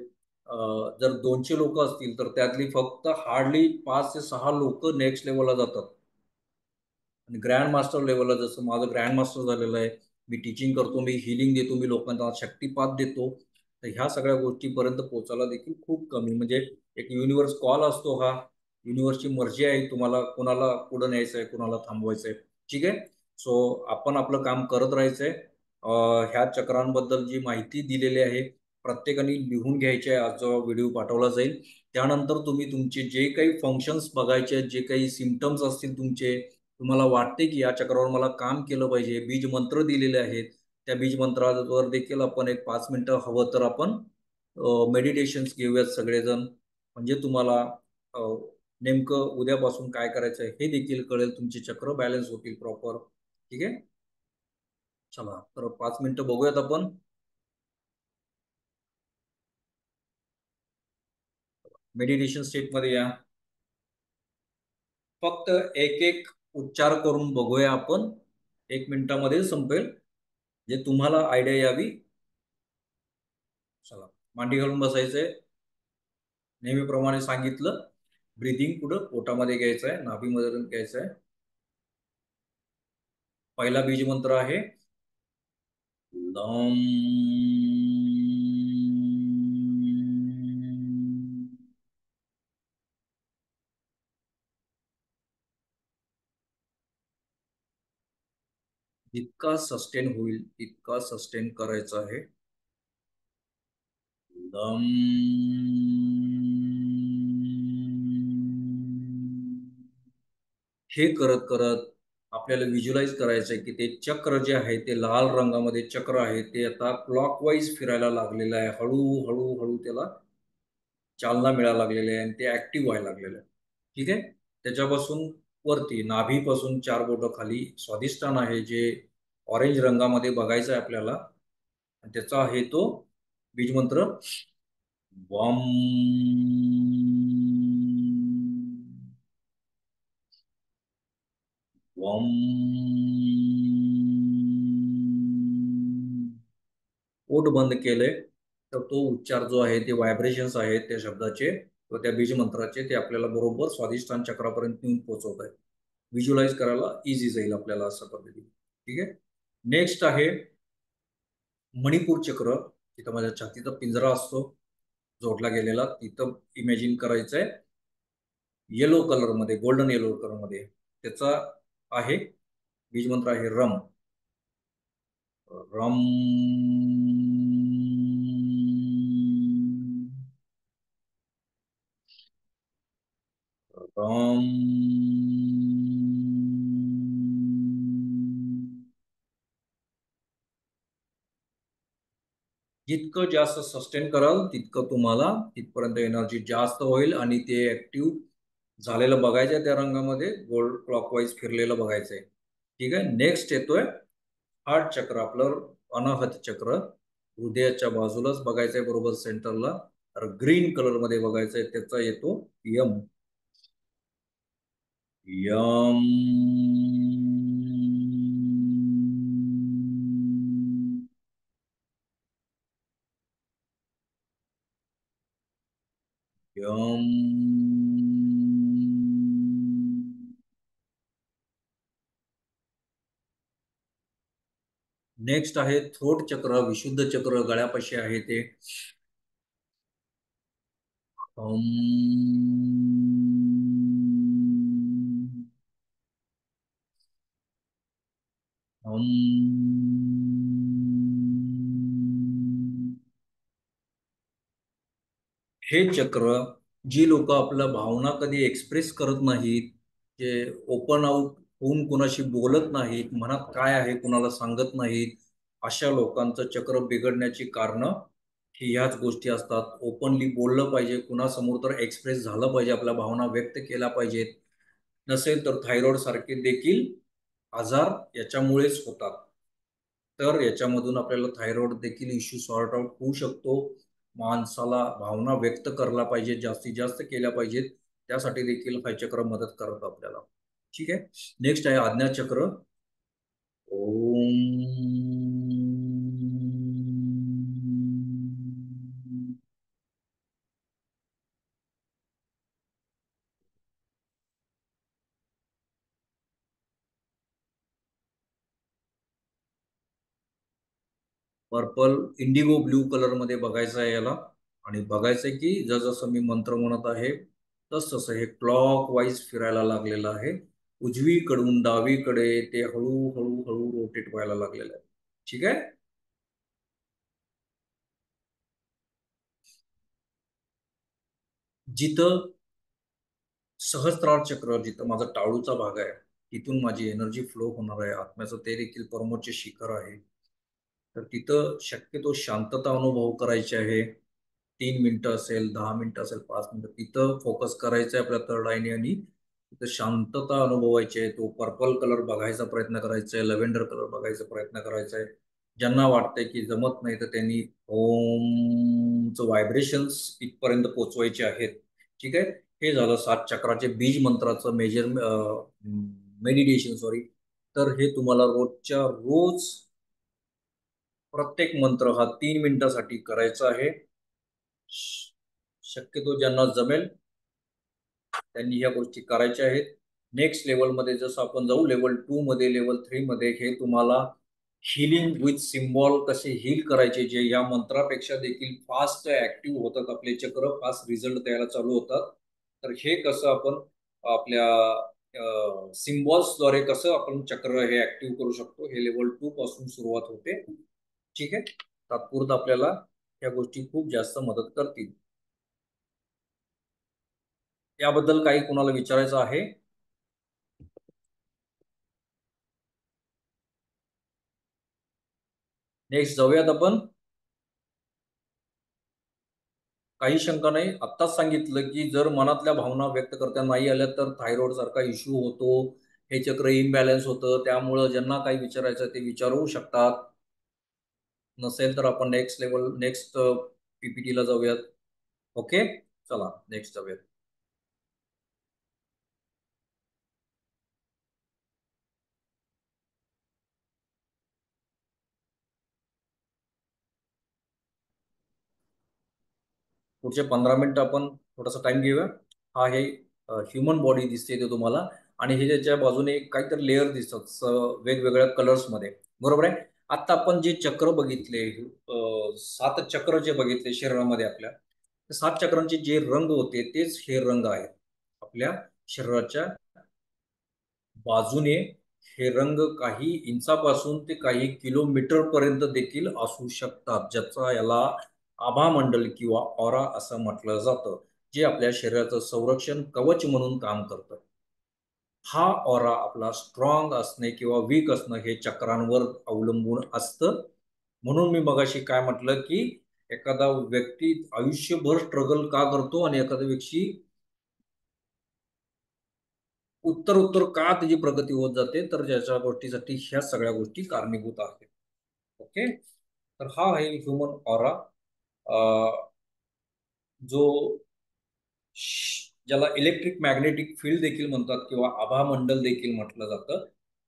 A: जर 200 लोक असतील तर त्यातली फक्त हार्डली 5 ते 6 लोक नेक्स्ट लेवलला जातात. आणि ग्रँड मास्टर लेवलला, जसं माझं ग्रँड मास्टर झालेलं आहे, मी टीचिंग करतो, मी हिलिंग देतो, मी लोकांना शक्तिपात देतो. तर ह्या सगळ्या गोष्टीपर्यंत पोहोचायला देखील खूप कमी, म्हणजे एक युनिव्हर्स कॉल असतो हा. युनिव्हर्सची मर्जी आहे तुम्हाला कोणाला पुढे न्यायचं आहे, कोणाला थांबवायचं आहे. ठीक आहे. सो आपण आपलं काम करत राहायचंय. ह्या चक्रांबद्दल जी माहिती दिलेली आहे प्रत्येकाने लिहून घ्यायची आहे. आज जेव्हा व्हिडिओ पाठवला जाईल त्यानंतर तुम्ही तुमचे जे काही फंक्शन्स बघायचे आहेत, जे काही सिमटम्स असतील तुमचे, तुम्हाला वाटते की या चक्रावर मला काम केलं पाहिजे, बीज मंत्र दिलेले आहेत, त्या बीज मंत्रावर देखील आपण एक 5 मिनिटं हवं तर आपण मेडिटेशन्स घेऊयात सगळेजण. म्हणजे तुम्हाला अ, नेमकं उद्यापासून काय करायचं आहे हे देखील कळेल, तुमचे चक्र बॅलन्स होतील प्रॉपर. ठीक आहे. चला तर 5 मिनिटं बघूयात आपण. मेडिटेशन स्टेटमध्ये या. फक्त एक एक उच्चार करून बघूया आपण. 1 मिनिटामध्ये संपेल, जे तुम्हाला आयडिया यावी. चला, मांडी घालून बसायचंय. नेहमीप्रमाणे सांगितलं, ब्रिदिंग पुढं पोटामध्ये घ्यायचं आहे, नाभीमध्ये घ्यायचं आहे. पहिला बीज मंत्र आहे लम. जितका सस्टेन होईल तितका सस्टेन करायचा आहे. लम. हे करत करत आपल्याला व्हिज्युअलाइज करायचं आहे की ते चक्र जे आहे ते लाल रंगामध्ये चक्र आहे, ते आता क्लॉकवाईज फिरायला लागलेलं आहे. हळू हळू त्याला चालना मिळायला लागलेली आहे आणि ते ऍक्टिव्ह व्हायला लागलेलं आहे. ठीक आहे. त्याच्यापासून वरती नाभीपासून 4 बोटं खाली स्वाधिष्ठान आहे, जे ऑरेंज रंगामध्ये बघायचं आहे आपल्याला. आणि त्याचा आहे तो बीजमंत्र वम. वम. बोट बंद केलंय तर तो उच्चार जो आहे ते व्हायब्रेशन्स आहेत त्या शब्दाचे व त्या बीज मंत्राचे ते आपल्याला बरोबर स्वाधिष्ठान चक्रापर्यंत नेऊन पोहोचवत आहेत. व्हिज्युअलाइज करायला इझी जाईल आपल्याला अशा पद्धतीने. ठीक आहे. नेक्स्ट आहे मणिपूर चक्र. तिथं माझ्या छातीचा पिंजरा असतो जोडला गेलेला, तिथं इमॅजिन करायचंय येलो कलर मध्ये, गोल्डन येलो कलर मध्ये. त्याचा आहे बीज मंत्र आहे रम. रम रम. जितकं जास्त सस्टेन कराल तितकं तुम्हाला तिथपर्यंत एनर्जी जास्त होईल आणि ते ऍक्टिव्ह झालेलं बघायचंय त्या रंगामध्ये, गोल्ड क्लॉकवाईज फिरलेलं बघायचंय. ठीक आहे. नेक्स्ट येतोय हार्ट चक्र, आपलं अनाहत चक्र. हृदयाच्या बाजूलाच बघायचंय, बरोबर सेंटरला. तर ग्रीन कलर मध्ये बघायचंय, त्याचा येतो यम. यम. यम. नेक्स्ट आहे थ्रोट चक्र, विशुद्ध चक्र, गळ्यापाशी आहे ते. ओम. ओम. हे चक्र, जी लोक आपल्या भावना कधी एक्सप्रेस करत नाहीत, जे ओपन आउट होऊन कुणाशी बोलत नाहीत, मनात काय आहे कुणाला सांगत नाहीत, अशा लोकांचं चक्र बिघडण्याची कारण ही ह्याच गोष्टी असतात. ओपनली बोललं पाहिजे, कुणासमोर तर एक्सप्रेस झालं पाहिजे, आपल्या भावना व्यक्त केल्या पाहिजेत. नसेल तर थायरॉइड सारखे देखील आजार याच्यामुळेच होतात. तर याच्यामधून आपल्याला थायरॉइड देखील इश्यू सॉर्ट आउट होऊ शकतो. माणसाला भावना व्यक्त करायला पाहिजे, जास्तीत जास्त केल्या पाहिजेत. त्यासाठी देखील हा चक्र मदत करत आपल्याला. ठीक आहे. नेक्स्ट आहे आज्ञा चक्र. ओम. पर्पल इंडिगो ब्ल्यू कलर मध्ये बघायचं आहे याला. आणि बघायचंय की जसं मी मंत्र म्हणत आहे तसं हे क्लॉक वाईज फिरायला लागलेलं आहे. उजवीकडून डावीकडे ते हळूहळू हळू रोटेट व्हायला लागलेलं आहे. ठीक आहे. जिथं सहस्त्रार चक्र, जिथं माझा टाळूचा भाग आहे, तिथून माझी एनर्जी फ्लो होणार आहे. आत्म्याचं ते देखील परमोच्च शिखर आहे. तर तिथं शक्यतो शांतता अनुभव करायची आहे. 3 मिनिटं असेल, 10 मिनिटं असेल, 5 मिनिटं, तिथं फोकस करायचं आहे आपल्या थर्ड आयने आणि तिथं शांतता अनुभवायची आहे. तो पर्पल कलर बघायचा प्रयत्न करायचा आहे, लव्हेंडर कलर बघायचा प्रयत्न करायचा आहे. ज्यांना वाटतंय की जमत नाही तर त्यांनी ओमचं व्हायब्रेशन्स इथपर्यंत पोचवायचे आहेत. ठीक आहे. हे झालं 7 चक्राचे बीज मंत्राचं मेडिटेशन, सॉरी. तर हे तुम्हाला रोजच्या रोज प्रत्येक मंत्र हा 3 मिनिटासाठी करायचा आहे. शक्यतो ज्यांना जमेल त्यांनी या गोष्टी करायच्या आहेत. नेक्स्ट लेवलमध्ये जसं आपण जाऊ, लेवल 2 मध्ये, लेवल 3 मध्ये, हे तुम्हाला हिलिंग विथ सिम्बॉल कसे हील करायचे, जे या मंत्रापेक्षा देखील फास्ट ऍक्टिव्ह होतात आपले चक्र, फास्ट रिझल्ट द्यायला चालू होतात. तर हे कसं आपण आपल्या सिम्बॉल्सद्वारे कसं आपण चक्र हे ऍक्टिव्ह करू शकतो, हे लेवल 2 पासून सुरुवात होते. ठीक आहे. तात्पुरतं आपल्याला या गोष्टी खूप जास्त मदत करतील. याबद्दल काही कोणाला विचारायचं आहे? नेक्स्ट जाऊयात आपण. काही शंका नाही. आत्ताच सांगितलं की जर मनातल्या भावना व्यक्त करता नाही आल्या तर थायरॉइड सारखा इश्यू होतो, हे चक्र इम्बॅलन्स होतं. त्यामुळं ज्यांना काही विचारायचं ते विचारू शकतात. नसेल तर आपण नेक्स्ट पीपीटीला जाऊयात. ओके. चला नेक्स्ट जाऊयात. पुढचे 15 मिनिटं आपण थोडासा टाइम घेऊया. हा हे ह्युमन बॉडी दिसते ते तुम्हाला, आणि हे त्याच्या बाजूने काहीतरी लेअर दिसतात वेगवेगळ्या कलर्समध्ये. बरोबर आहे. आता आपण जे चक्र बघितले, 7 चक्र जे बघितले शरीरामध्ये आपल्या, 7 चक्रांचे जे रंग होते तेच हे रंग आहेत आपल्या शरीराच्या बाजूने. हे रंग काही इंचापासून ते काही किलोमीटर पर्यंत देखील असू शकतात, ज्याचा याला आभामंडल किंवा ऑरा असं म्हटलं जातं, जे आपल्या शरीराचं संरक्षण कवच म्हणून काम करतं. हा ऑरा आपला स्ट्रॉंग असणे किंवा वीक असणं हे चक्रांवर अवलंबून असतं. म्हणून मी मगाशी काय म्हटलं की एखादा व्यक्ती आयुष्यभर स्ट्रगल का करतो आणि एखादा व्यक्ती उत्तर उत्तर का त्याची प्रगती होत जाते, तर ज्याच्या गोष्टीसाठी ह्या सगळ्या गोष्टी कारणीभूत आहेत. ओके. तर हा आहे ह्युमन ऑरा, जो ज्याला इलेक्ट्रिक मॅग्नेटिक फील्ड देखील म्हणतात किंवा आभामंडल देखील म्हटलं जातं.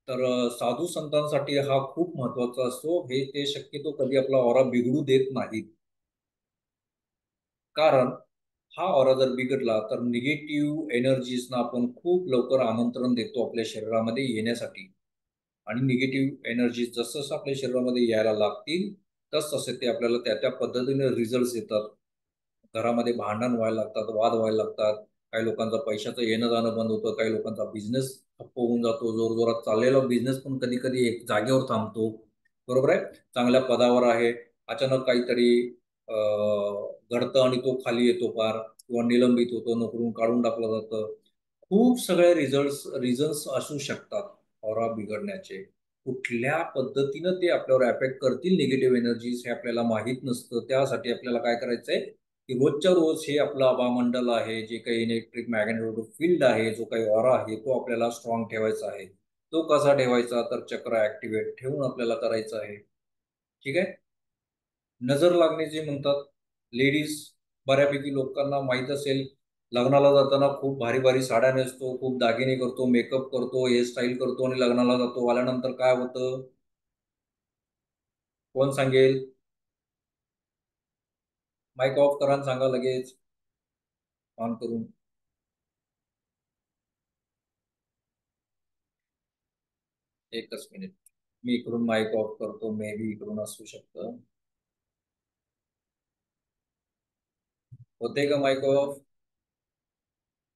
A: तर साधू संतांसाठी हा खूप महत्वाचा असतो. हे ते शक्यतो कधी आपला ऑरा बिघडू देत नाहीत. कारण हा ऑरा जर बिघडला तर निगेटिव्ह एनर्जीजना आपण खूप लवकर आमंत्रण देतो आपल्या शरीरामध्ये येण्यासाठी. आणि निगेटिव्ह एनर्जी जसं जसं आपल्या शरीरामध्ये यायला लागतील तस तसे ते आपल्याला त्या त्या पद्धतीने रिझल्ट येतात. घरामध्ये भांडण व्हायला लागतात, वाद व्हायला लागतात. काही लोकांचा पैशाचं येणं जाणं बंद होतं, काही लोकांचा बिझनेस ठप्प होऊन जातो, जोरजोरात चाललेला बिझनेस पण कधी कधी एक जागेवर थांबतो. बरोबर आहे. चांगल्या पदावर आहे, अचानक काहीतरी घडतं आणि तो खाली येतो पार, किंवा निलंबित होतो, नोकरून काढून टाकलं जातं. खूप सगळे रिझन्स असू शकतात ऑरा बिघडण्याचे. कुठल्या पद्धतीनं ते आपल्यावर अफेक्ट करतील निगेटिव्ह एनर्जीज हे आपल्याला माहीत नसतं. त्यासाठी आपल्याला काय करायचंय की रोजच्या रोज हे आपलं आभामंडल आहे, जे काही इलेक्ट्रिक मॅग्नेटिक फील्ड आहे, जो काही ऑरा आहे, तो आपल्याला स्ट्रॉंग ठेवायचा आहे. तो कसा ठेवायचा, तर चक्र ऍक्टिव्हेट ठेवून आपल्याला करायचं आहे. ठीक आहे. नजर लागणे जे म्हणतात, लेडीज बऱ्यापैकी लोकांना माहीत असेल, लग्नाला जाताना खूप भारी भारी साड्या नेसतो, खूप दागिने करतो, मेकअप करतो, हेअरस्टाईल करतो आणि लग्नाला जातो. आल्यानंतर काय होतं, कोण सांगेल? माईक ऑफ करा आणि सांगा लगेच, ऑन करून. एकच मिनिट, मी इकडून माईक ऑफ करतो, मे बी इकडून असू शकतं. होते का माईक ऑफ?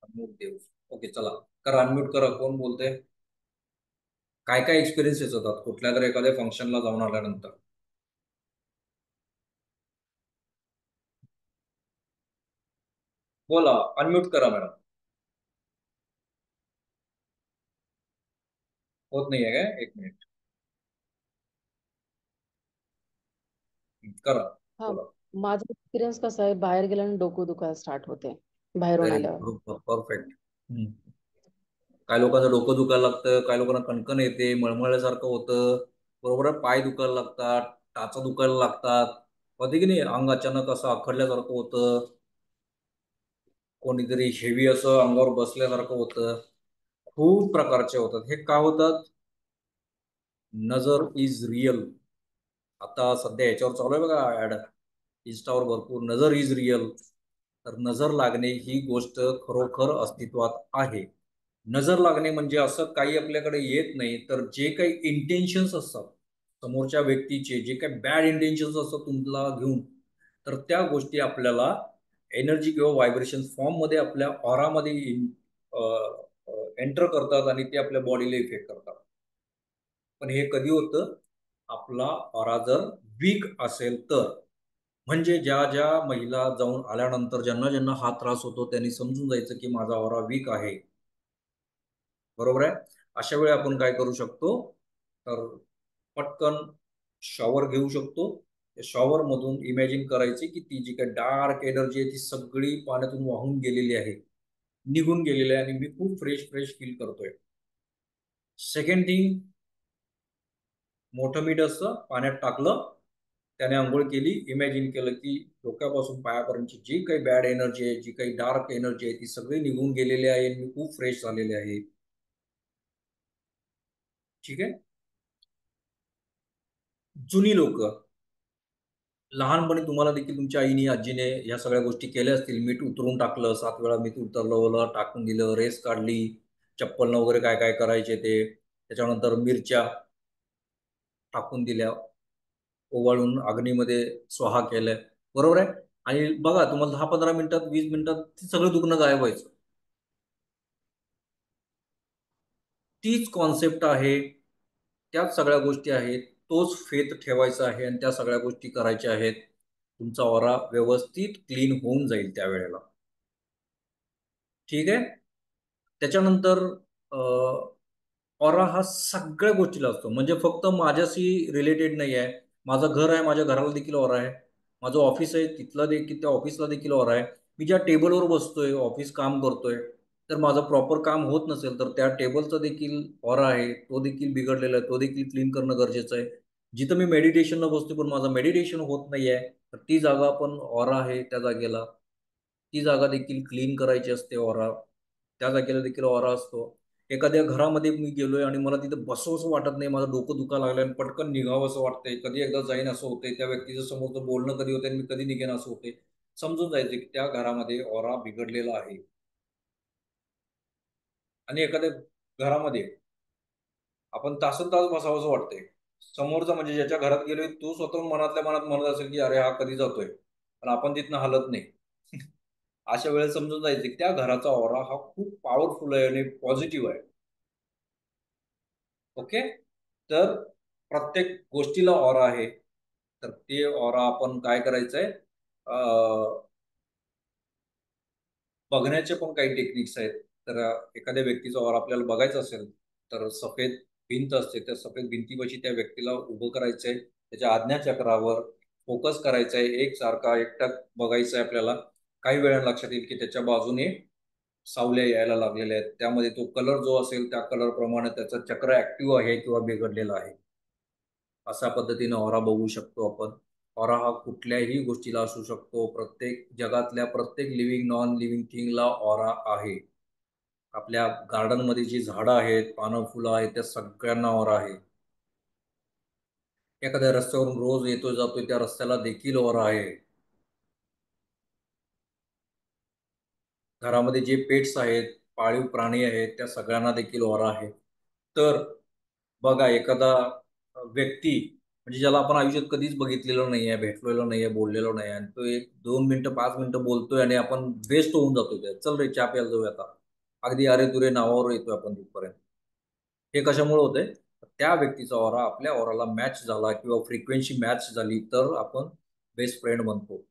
A: अनम्यूट देऊ. ओके, चला करा, अनम्यूट करा. कोण बोलते? काय काय एक्सपिरियन्सेस होतात कुठल्या तरी एखाद्या फंक्शनला जाऊन आल्यानंतर? बोला, अनम्यूट करा मॅडम. होत नाहीये काय? एक मिनिट, करा.
B: हा.
A: बोला.
B: माझा एक्सपिरियन्स कसा आहे, बाहेर गेल्याने डोकं दुखायला स्टार्ट होते बाहेरून
A: व्हेरी
B: आल्यावर.
A: Good, perfect. काही लोकांचं डोकं दुखायला लागतं, काही लोकांना कणकण येते, मळमळल्यासारखं होतं. बरोबर आहे. पाय दुखायला लागतात, टाचा दुखायला लागतात. होते की नाही, अंग अचानक असं आखडल्यासारखं होतं, कोणीतरी हेवी असं अंगावर बसल्यासारखं होतं. खूप प्रकारचे होतात. हे का होतात? नजर इज रिअल. आता सध्या याच्यावर चालू आहे बघा ऍड, इंस्टावर भरपूर, नजर इज रिअल. तर नजर लागणे ही गोष्ट खरोखर अस्तित्वात आहे. नजर लागणे म्हणजे असं काही आपल्याकडे येत नाही, तर जे काही इंटेन्शन्स असतात समोरच्या व्यक्तीचे, जे काही बॅड इंटेन्शन्स असतात तुमला घेऊन, तर त्या गोष्टी आपल्याला एनर्जी किंवा व्हायब्रेशन फॉर्म मध्ये आपल्या ऑरामध्ये एंटर करतात आणि ते आपल्या बॉडीला इफेक्ट करतात. पण हे कधी होतं, आपला ऑरा जर वीक असेल तर. म्हणजे ज्या ज्या महिला जाऊन आल्यानंतर ज्यांना ज्यांना हा त्रास होतो त्यांनी समजून जायचं की माझा ऑरा वीक आहे. बरोबर आहे. अशा वेळी आपण काय करू शकतो, तर पटकन शॉवर घेऊ शकतो. शॉवर मधून इमॅजिन करायची की ती जी काही डार्क एनर्जी आहे ती सगळी पाण्यातून वाहून गेलेली आहे, निघून गेलेली आहे, आणि मी खूप फ्रेश फ्रेश फील करतोय. सेकंड थिंग, मोठं मीठ असतं पाण्यात टाकलं, त्याने आंघोळ केली, इमॅजिन केलं की डोक्यापासून पायापर्यंतची जी काही बॅड एनर्जी आहे, जी काही डार्क एनर्जी आहे, ती सगळी निघून गेलेली आहे आणि मी खूप फ्रेश झालेले आहे. ठीक आहे. जुनी लोक लहानपणी तुम्हाला देखील तुमच्या आईने आजीने ह्या सगळ्या गोष्टी केल्या असतील. मीठ उतरून टाकलं, 7 वेळा मीठ उतरवलं, टाकून दिलं, रेस काढली, चप्पलनं वगैरे काय काय करायचे ते. त्याच्यानंतर मिरच्या टाकून दिल्या, ओवाळून अग्नीमध्ये स्वाहा केल्या, बरोबर आहे. आणि बघा तुम्हाला 10-15 मिनिटात, 20 मिनिटात ते सगळं दुखणं गायब व्हायचं. तीच कॉन्सेप्ट आहे, त्याच सगळ्या गोष्टी आहेत. तोच फेथ ठेवायचा आहे आणि त्या सगळ्या गोष्टी करायच्या आहेत. तुमचा ऑरा व्यवस्थित क्लीन होऊन जाईल त्यावेळेला. ठीक आहे. त्याच्यानंतर ऑरा हा सगळ्या गोष्टीला असतो. म्हणजे फक्त माझ्याशी रिलेटेड नाही आहे. माझं घर आहे, माझ्या घराला देखील ऑरा आहे. माझं ऑफिस आहे, तिथला देखील त्या ऑफिसला देखील ऑरा आहे. मी ज्या टेबलवर बसतोय, ऑफिस काम करतोय, तर माझं प्रॉपर काम होत नसेल तर त्या टेबलचा देखील ऑरा आहे, तो देखील बिघडलेला आहे, तो देखील क्लीन करणं गरजेचं आहे. जिथं मी मेडिटेशनला बसतोय पण माझं मेडिटेशन होत नाही आहे, तर ती जागा पण ऑरा आहे त्या जागेला. ती जागा देखील क्लीन करायची असते ऑरा. त्या जागेला देखील ऑरा असतो. एखाद्या घरामध्ये मी गेलोय आणि मला तिथे बसवंसं वाटत नाही, माझं डोकं दुखायला लागलं आणि पटकन निघावं असं वाटतंय, कधी एकदा जाईन असं होतंय, त्या व्यक्तीचं समोरचं बोलणं कधी होतंय आणि मी कधी निघेन असं होतंय, समजून जायचं की त्या घरामध्ये ऑरा बिघडलेला आहे. आणि एखाद्या घरामध्ये आपण तासन तास बसावंसं वाटतंय, समोरचा म्हणजे ज्याच्या घरात गेलोय तो स्वतःहून मनातल्या मनात म्हणत असेल की अरे हा कधी जातोय, पण आपण तिथनं हलत नाही. अशा वेळेस समजून जायचं की त्या घराचा ऑरा हा खूप पॉवरफुल आहे आणि पॉझिटिव्ह आहे. ओके. तर प्रत्येक गोष्टीला ऑरा आहे. तर ते ऑरा आपण काय करायचंय, बघण्याचे पण काही टेक्निक्स आहेत. तर एखाद्या व्यक्तीचा ऑरा आपल्याला बघायचा असेल तर सफेद भिंत असते, त्या सफेद भिंतीपाशी त्या व्यक्तीला उभं करायचंय, त्याच्या आज्ञाचक्रावर फोकस करायचा आहे, एकसारखा एकटक बघायचं आहे आपल्याला. काही वेळा लक्षात येईल की त्याच्या बाजूने सावल्या यायला लागलेल्या आहेत, त्यामध्ये तो कलर जो असेल त्या कलर प्रमाणे त्याचं चक्र ऍक्टिव्ह आहे किंवा बिघडलेला आहे. अशा पद्धतीने ऑरा बघू शकतो आपण. ऑरा हा कुठल्याही गोष्टीला असू शकतो. प्रत्येक जगातल्या प्रत्येक लिव्हिंग नॉन लिव्हिंग थिंगला ऑरा आहे. आपल्या गार्डनमध्ये जी झाडं आहेत, पानं फुलं आहेत, त्या सगळ्यांना ऑरा आहे. एखाद्या रस्त्यावरून रोज येतोय जातोय त्या रस्त्याला देखील ऑरा आहे. घरामध्ये जे पेट्स आहेत, पाळीव प्राणी आहेत, त्या सगळ्यांना देखील ऑरा आहे. तर बघा एखादा व्यक्ती म्हणजे ज्याला आपण आयुष्यात कधीच बघितलेलं नाही आहे, भेटलेलो नाही आहे, बोललेलो नाही आहे आणि तो एक 2 मिनिटं 5 मिनिटं बोलतोय आणि आपण बेस्ट होऊन जातोय त्या, चल रे चहा प्यायला जाऊया आता. अगदी अरे तुरे नावावर येतोय आपण तिथपर्यंत. हे कशामुळे होतंय? त्या व्यक्तीचा ऑरा आपल्या ऑराला मॅच झाला किंवा फ्रिक्वेन्सी मॅच झाली तर आपण बेस्ट फ्रेंड बनतो.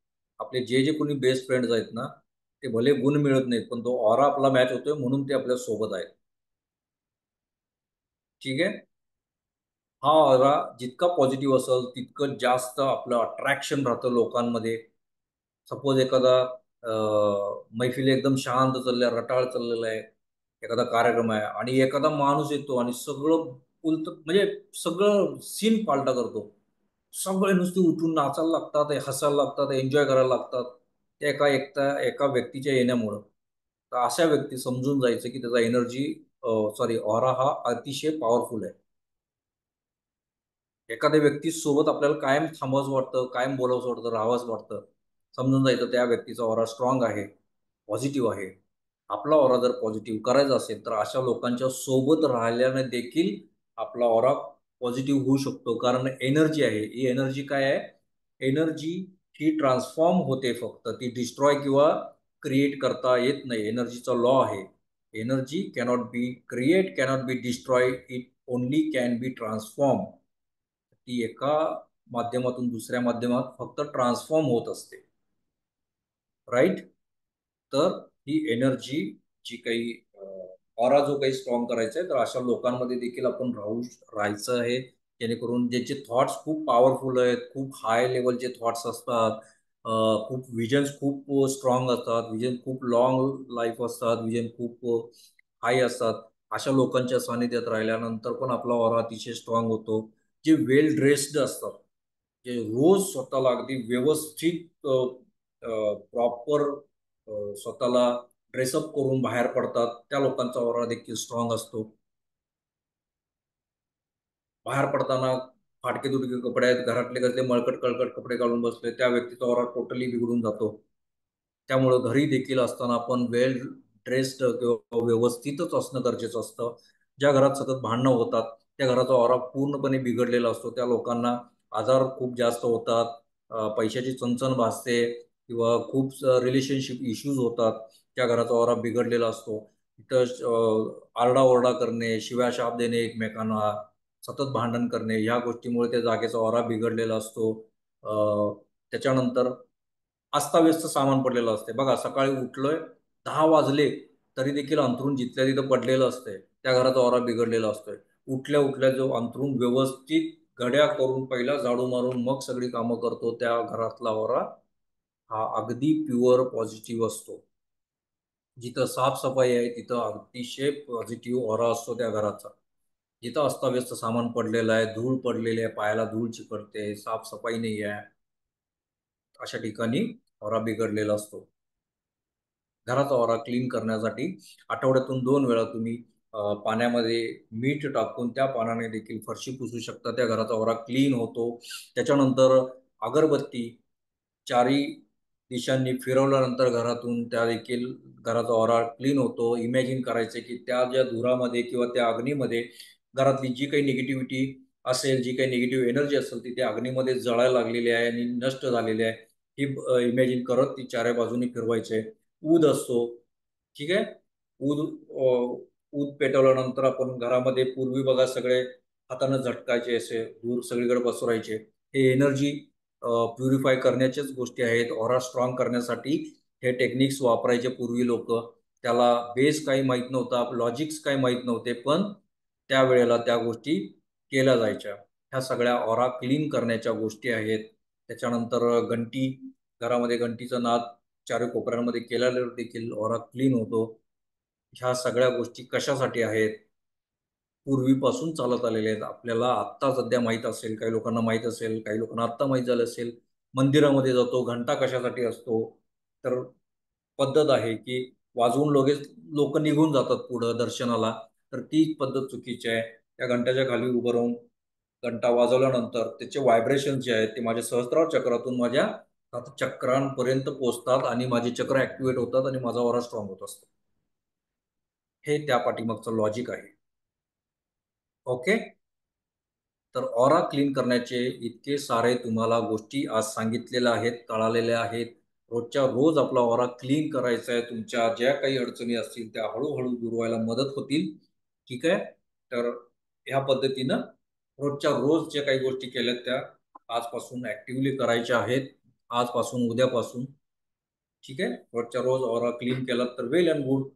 A: आपले जे जे कोणी बेस्ट फ्रेंड्स आहेत ना, ते भले गुण मिळत नाहीत पण तो ऑरा आपला मॅच होतोय म्हणून ते आपल्या सोबत आहेत. ठीक आहे. हा ऑरा जितका पॉझिटिव्ह असेल तितकं जास्त आपलं अट्रॅक्शन राहतं लोकांमध्ये. सपोज एखादा मैफिली एकदम शांत चालल्या, रटाळ चाललेला आहे, एखादा कार्यक्रम आहे आणि एखादा माणूस येतो आणि सगळं उलट म्हणजे सगळं सीन पालटा करतो. सगळे नुसते उठून नाचायला लागतात, हसायला लागतात, एन्जॉय करायला लागतात. त्या एका व्यक्तीच्या येण्यामुळं. तर अशा व्यक्ती समजून जायचं की त्याचा एनर्जी, सॉरी ऑरा हा अतिशय पॉवरफुल आहे. एखाद्या व्यक्तीसोबत आपल्याला कायम थांबावंसं वाटतं, कायम बोलावंसं वाटतं, राहावंसं वाटतं. समजून जायचं त्या व्यक्तीचा ऑरा स्ट्राँग आहे, पॉझिटिव्ह आहे. आपला ऑरा जर पॉझिटिव्ह करायचा असेल, तर अशा लोकांच्या सोबत राहिल्याने देखील आपला ऑरा पॉझिटिव्ह होऊ शकतो. कारण एनर्जी आहे. ही एनर्जी काय आहे? एनर्जी ही ट्रान्सफॉर्म होते फक्त. ती डिस्ट्रॉय किंवा क्रिएट करता येत नाही. एनर्जीचा लॉ आहे. Energy cannot be create, cannot be destroy. It only can be transform. ती एका माध्यमातून दुसऱ्या माध्यमात फक्त ट्रान्सफॉर्म होत असते. राईट. तर ही एनर्जी जी काही ऑरा जो काही स्ट्रॉंग करायचा आहे तर अशा लोकांमध्ये देखील आपण राहायचं आहे, जेणेकरून ज्याचे थॉट्स खूप पॉवरफुल आहेत, खूप हाय लेवलचे थॉट्स असतात, खूप विजन्स खूप स्ट्रॉंग असतात, विजन खूप लॉंग लाईफ असतात, विजन खूप हाय असतात. अशा लोकांच्या सानिध्यात राहिल्यानंतर पण आपला ऑरा अतिशय स्ट्रॉंग होतो. जे वेल ड्रेस्ड असतात, जे रोज स्वतःला अगदी व्यवस्थित प्रॉपर स्वतःला ड्रेसअप करून बाहेर पडतात, त्या लोकांचा ऑरा देखील स्ट्रॉंग असतो. बाहेर पडताना फाटके तुटके कपडे आहेत, घरातले कसले मळकट कळकट कपडे घालून बसले, त्या व्यक्तीचा ऑरा टोटली बिघडून जातो. त्यामुळं घरी देखील असताना आपण वेल ड्रेस्ड किंवा व्यवस्थितच असणं गरजेचं असतं. ज्या घरात सतत भांडणं होतात त्या घराचा ऑरा पूर्णपणे बिघडलेला असतो. त्या लोकांना आजार खूप जास्त होतात, पैशाची चणचण भासते किंवा खूप रिलेशनशिप इश्यूज होतात. त्या घराचा ऑरा बिघडलेला असतो. तिथं आरडाओरडा करणे, शिव्या शाप देणे एकमेकांना, सतत भांडण करणे, ह्या गोष्टीमुळे त्या जागेचा ऑरा बिघडलेला असतो. त्याच्यानंतर अस्ताव्यस्त सामान पडलेलं असते. बघा, सकाळी उठलोय, 10 वाजले तरी देखील अंथरूण जिथल्या तिथं पडलेलं असतंय. त्या घराचा ऑरा बिघडलेला असतोय. उठल्या उठल्या जो अंथरूण व्यवस्थित घड्या करून पहिला झाडू मारून मग सगळी कामं करतो, त्या घरातला ऑरा हा अगदी प्युअर पॉझिटिव्ह असतो. जिथं साफसफाई आहे तिथं अतिशय पॉझिटिव्ह ऑरा असतो त्या घराचा. जिथं अस्ताव्यस्त सामान पडलेलं आहे, धूळ पडलेली आहे, पायाला धूळ चिकटते, साफसफाई नाही आहे, अशा ठिकाणी ऑरा बिघडलेला असतो. घराचा ऑरा क्लीन करण्यासाठी आठवड्यातून 2 वेळा तुम्ही पाण्यामध्ये मीठ टाकून त्या पाण्याने देखील फरशी पुसू शकता. त्या घराचा ऑरा क्लीन होतो. त्याच्यानंतर अगरबत्ती चारी दिशांनी फिरवल्यानंतर घरातून त्या देखील घराचा ऑरा क्लीन होतो. इमॅजिन करायचं की त्या ज्या धुरामध्ये किंवा त्या अग्नीमध्ये घरातली जी काही निगेटिव्हिटी असेल, जी काही निगेटिव्ह एनर्जी असेल ती त्या अग्नीमध्ये जळायला लागलेली आहे आणि नष्ट झालेली आहे, ही इमॅजिन करत ती चारी बाजूनी फिरवायचे. ऊद असतो, ठीक आहे. ऊद ऊद पेटवल्यानंतर आपण घरामध्ये पूर्वी बघा सगळे हाताने झटकायचे, असे धूर सगळीकडे पसरायचे. हे एनर्जी प्युरिफाय करण्याच्याच गोष्टी आहेत. ऑरा स्ट्रॉंग करण्यासाठी हे टेक्निक्स वापरायचे पूर्वी लोक. त्याला बेस काही माहीत नव्हता, लॉजिक्स काही माहीत नव्हते, पण त्यावेळेला त्या गोष्टी केल्या जायच्या. ह्या सगळ्या ऑरा क्लीन करण्याच्या गोष्टी आहेत. त्याच्यानंतर घंटी, घरामध्ये घंटीचा नाद चारी कोपऱ्यांमध्ये केल्यावर देखील ऑरा क्लीन होतो. ह्या सगळ्या गोष्टी कशासाठी आहेत? पूर्वीपासून चालत आलेले आहेत. आपल्याला आत्ता सध्या माहीत असेल, काही लोकांना माहीत असेल, काही लोकांना आत्ता माहीत झालं असेल. मंदिरामध्ये जातो, घंटा कशासाठी असतो? तर पद्धत आहे की वाजवून लगेच लोक निघून जातात पुढं दर्शनाला. तर ती पद्धत चुकीची आहे. त्या घंट्याच्या खाली उभं राहून घंटा वाजवल्यानंतर त्याचे व्हायब्रेशन जे आहेत ते माझ्या सहस्त्रार चक्रातून माझ्या 7 चक्रांपर्यंत पोहोचतात आणि माझे चक्र ऍक्टिव्हेट होतात आणि माझा ऑरा स्ट्रॉंग होत असतो. हे त्या पाठीमागचं लॉजिक आहे. ओके. तर ऑरा क्लीन करण्याचे इतके सारे तुम्हाला गोष्टी आज सांगितलेल्या आहेत, कळालेल्या आहेत. रोजच्या रोज आपला ऑरा क्लीन करायचा आहे. तुमच्या ज्या काही अडचणी असतील त्या हळूहळू दूर व्हायला मदत होतील. ठीक आहे. तर ह्या पद्धतीनं रोजच्या रोज ज्या काही गोष्टी केल्यात त्या आजपासून ऍक्टिव्हली करायच्या आहेत. आजपासून, उद्यापासून. ठीक आहे. रोजच्या रोज ऑरा क्लीन केला तर वेल अँड गुड.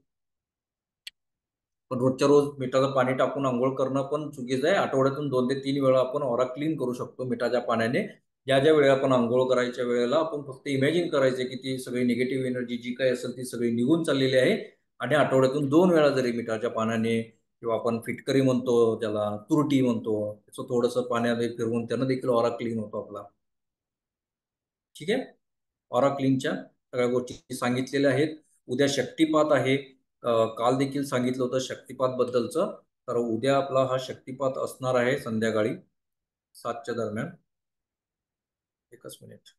A: पण रोजच्या रोज मिठाचं पाणी टाकून अंघोळ करणं पण चुकीचं आहे. आठवड्यातून 2 ते 3 वेळा आपण ऑरा क्लीन करू शकतो मिठाच्या पाण्याने. ज्या ज्या वेळेला आपण अंघोळ करायच्या वेळेला आपण फक्त इमॅजिन करायचे की ती सगळी निगेटिव्ह एनर्जी जी काही असेल ती सगळी निघून चाललेली आहे. आणि आठवड्यातून 2 वेळा जरी मिठाच्या पाण्याने किंवा आपण फिटकरी म्हणतो ज्याला, तुरटी म्हणतो, त्याचं थोडंसं पाण्यामध्ये फिरवून त्यानं देखील ऑरा क्लीन होतो आपला. ठीक आहे. ऑरा क्लीनच्या सगळ्या गोष्टी सांगितलेल्या आहेत. उद्या शक्तिपात आहे. काल देखील सांगितलं होतं शक्तिपात बद्दलचं. तर उद्या आपला हा शक्तिपात असणार आहे संध्याकाळी 7च्या दरम्यान. एकच मिनिट.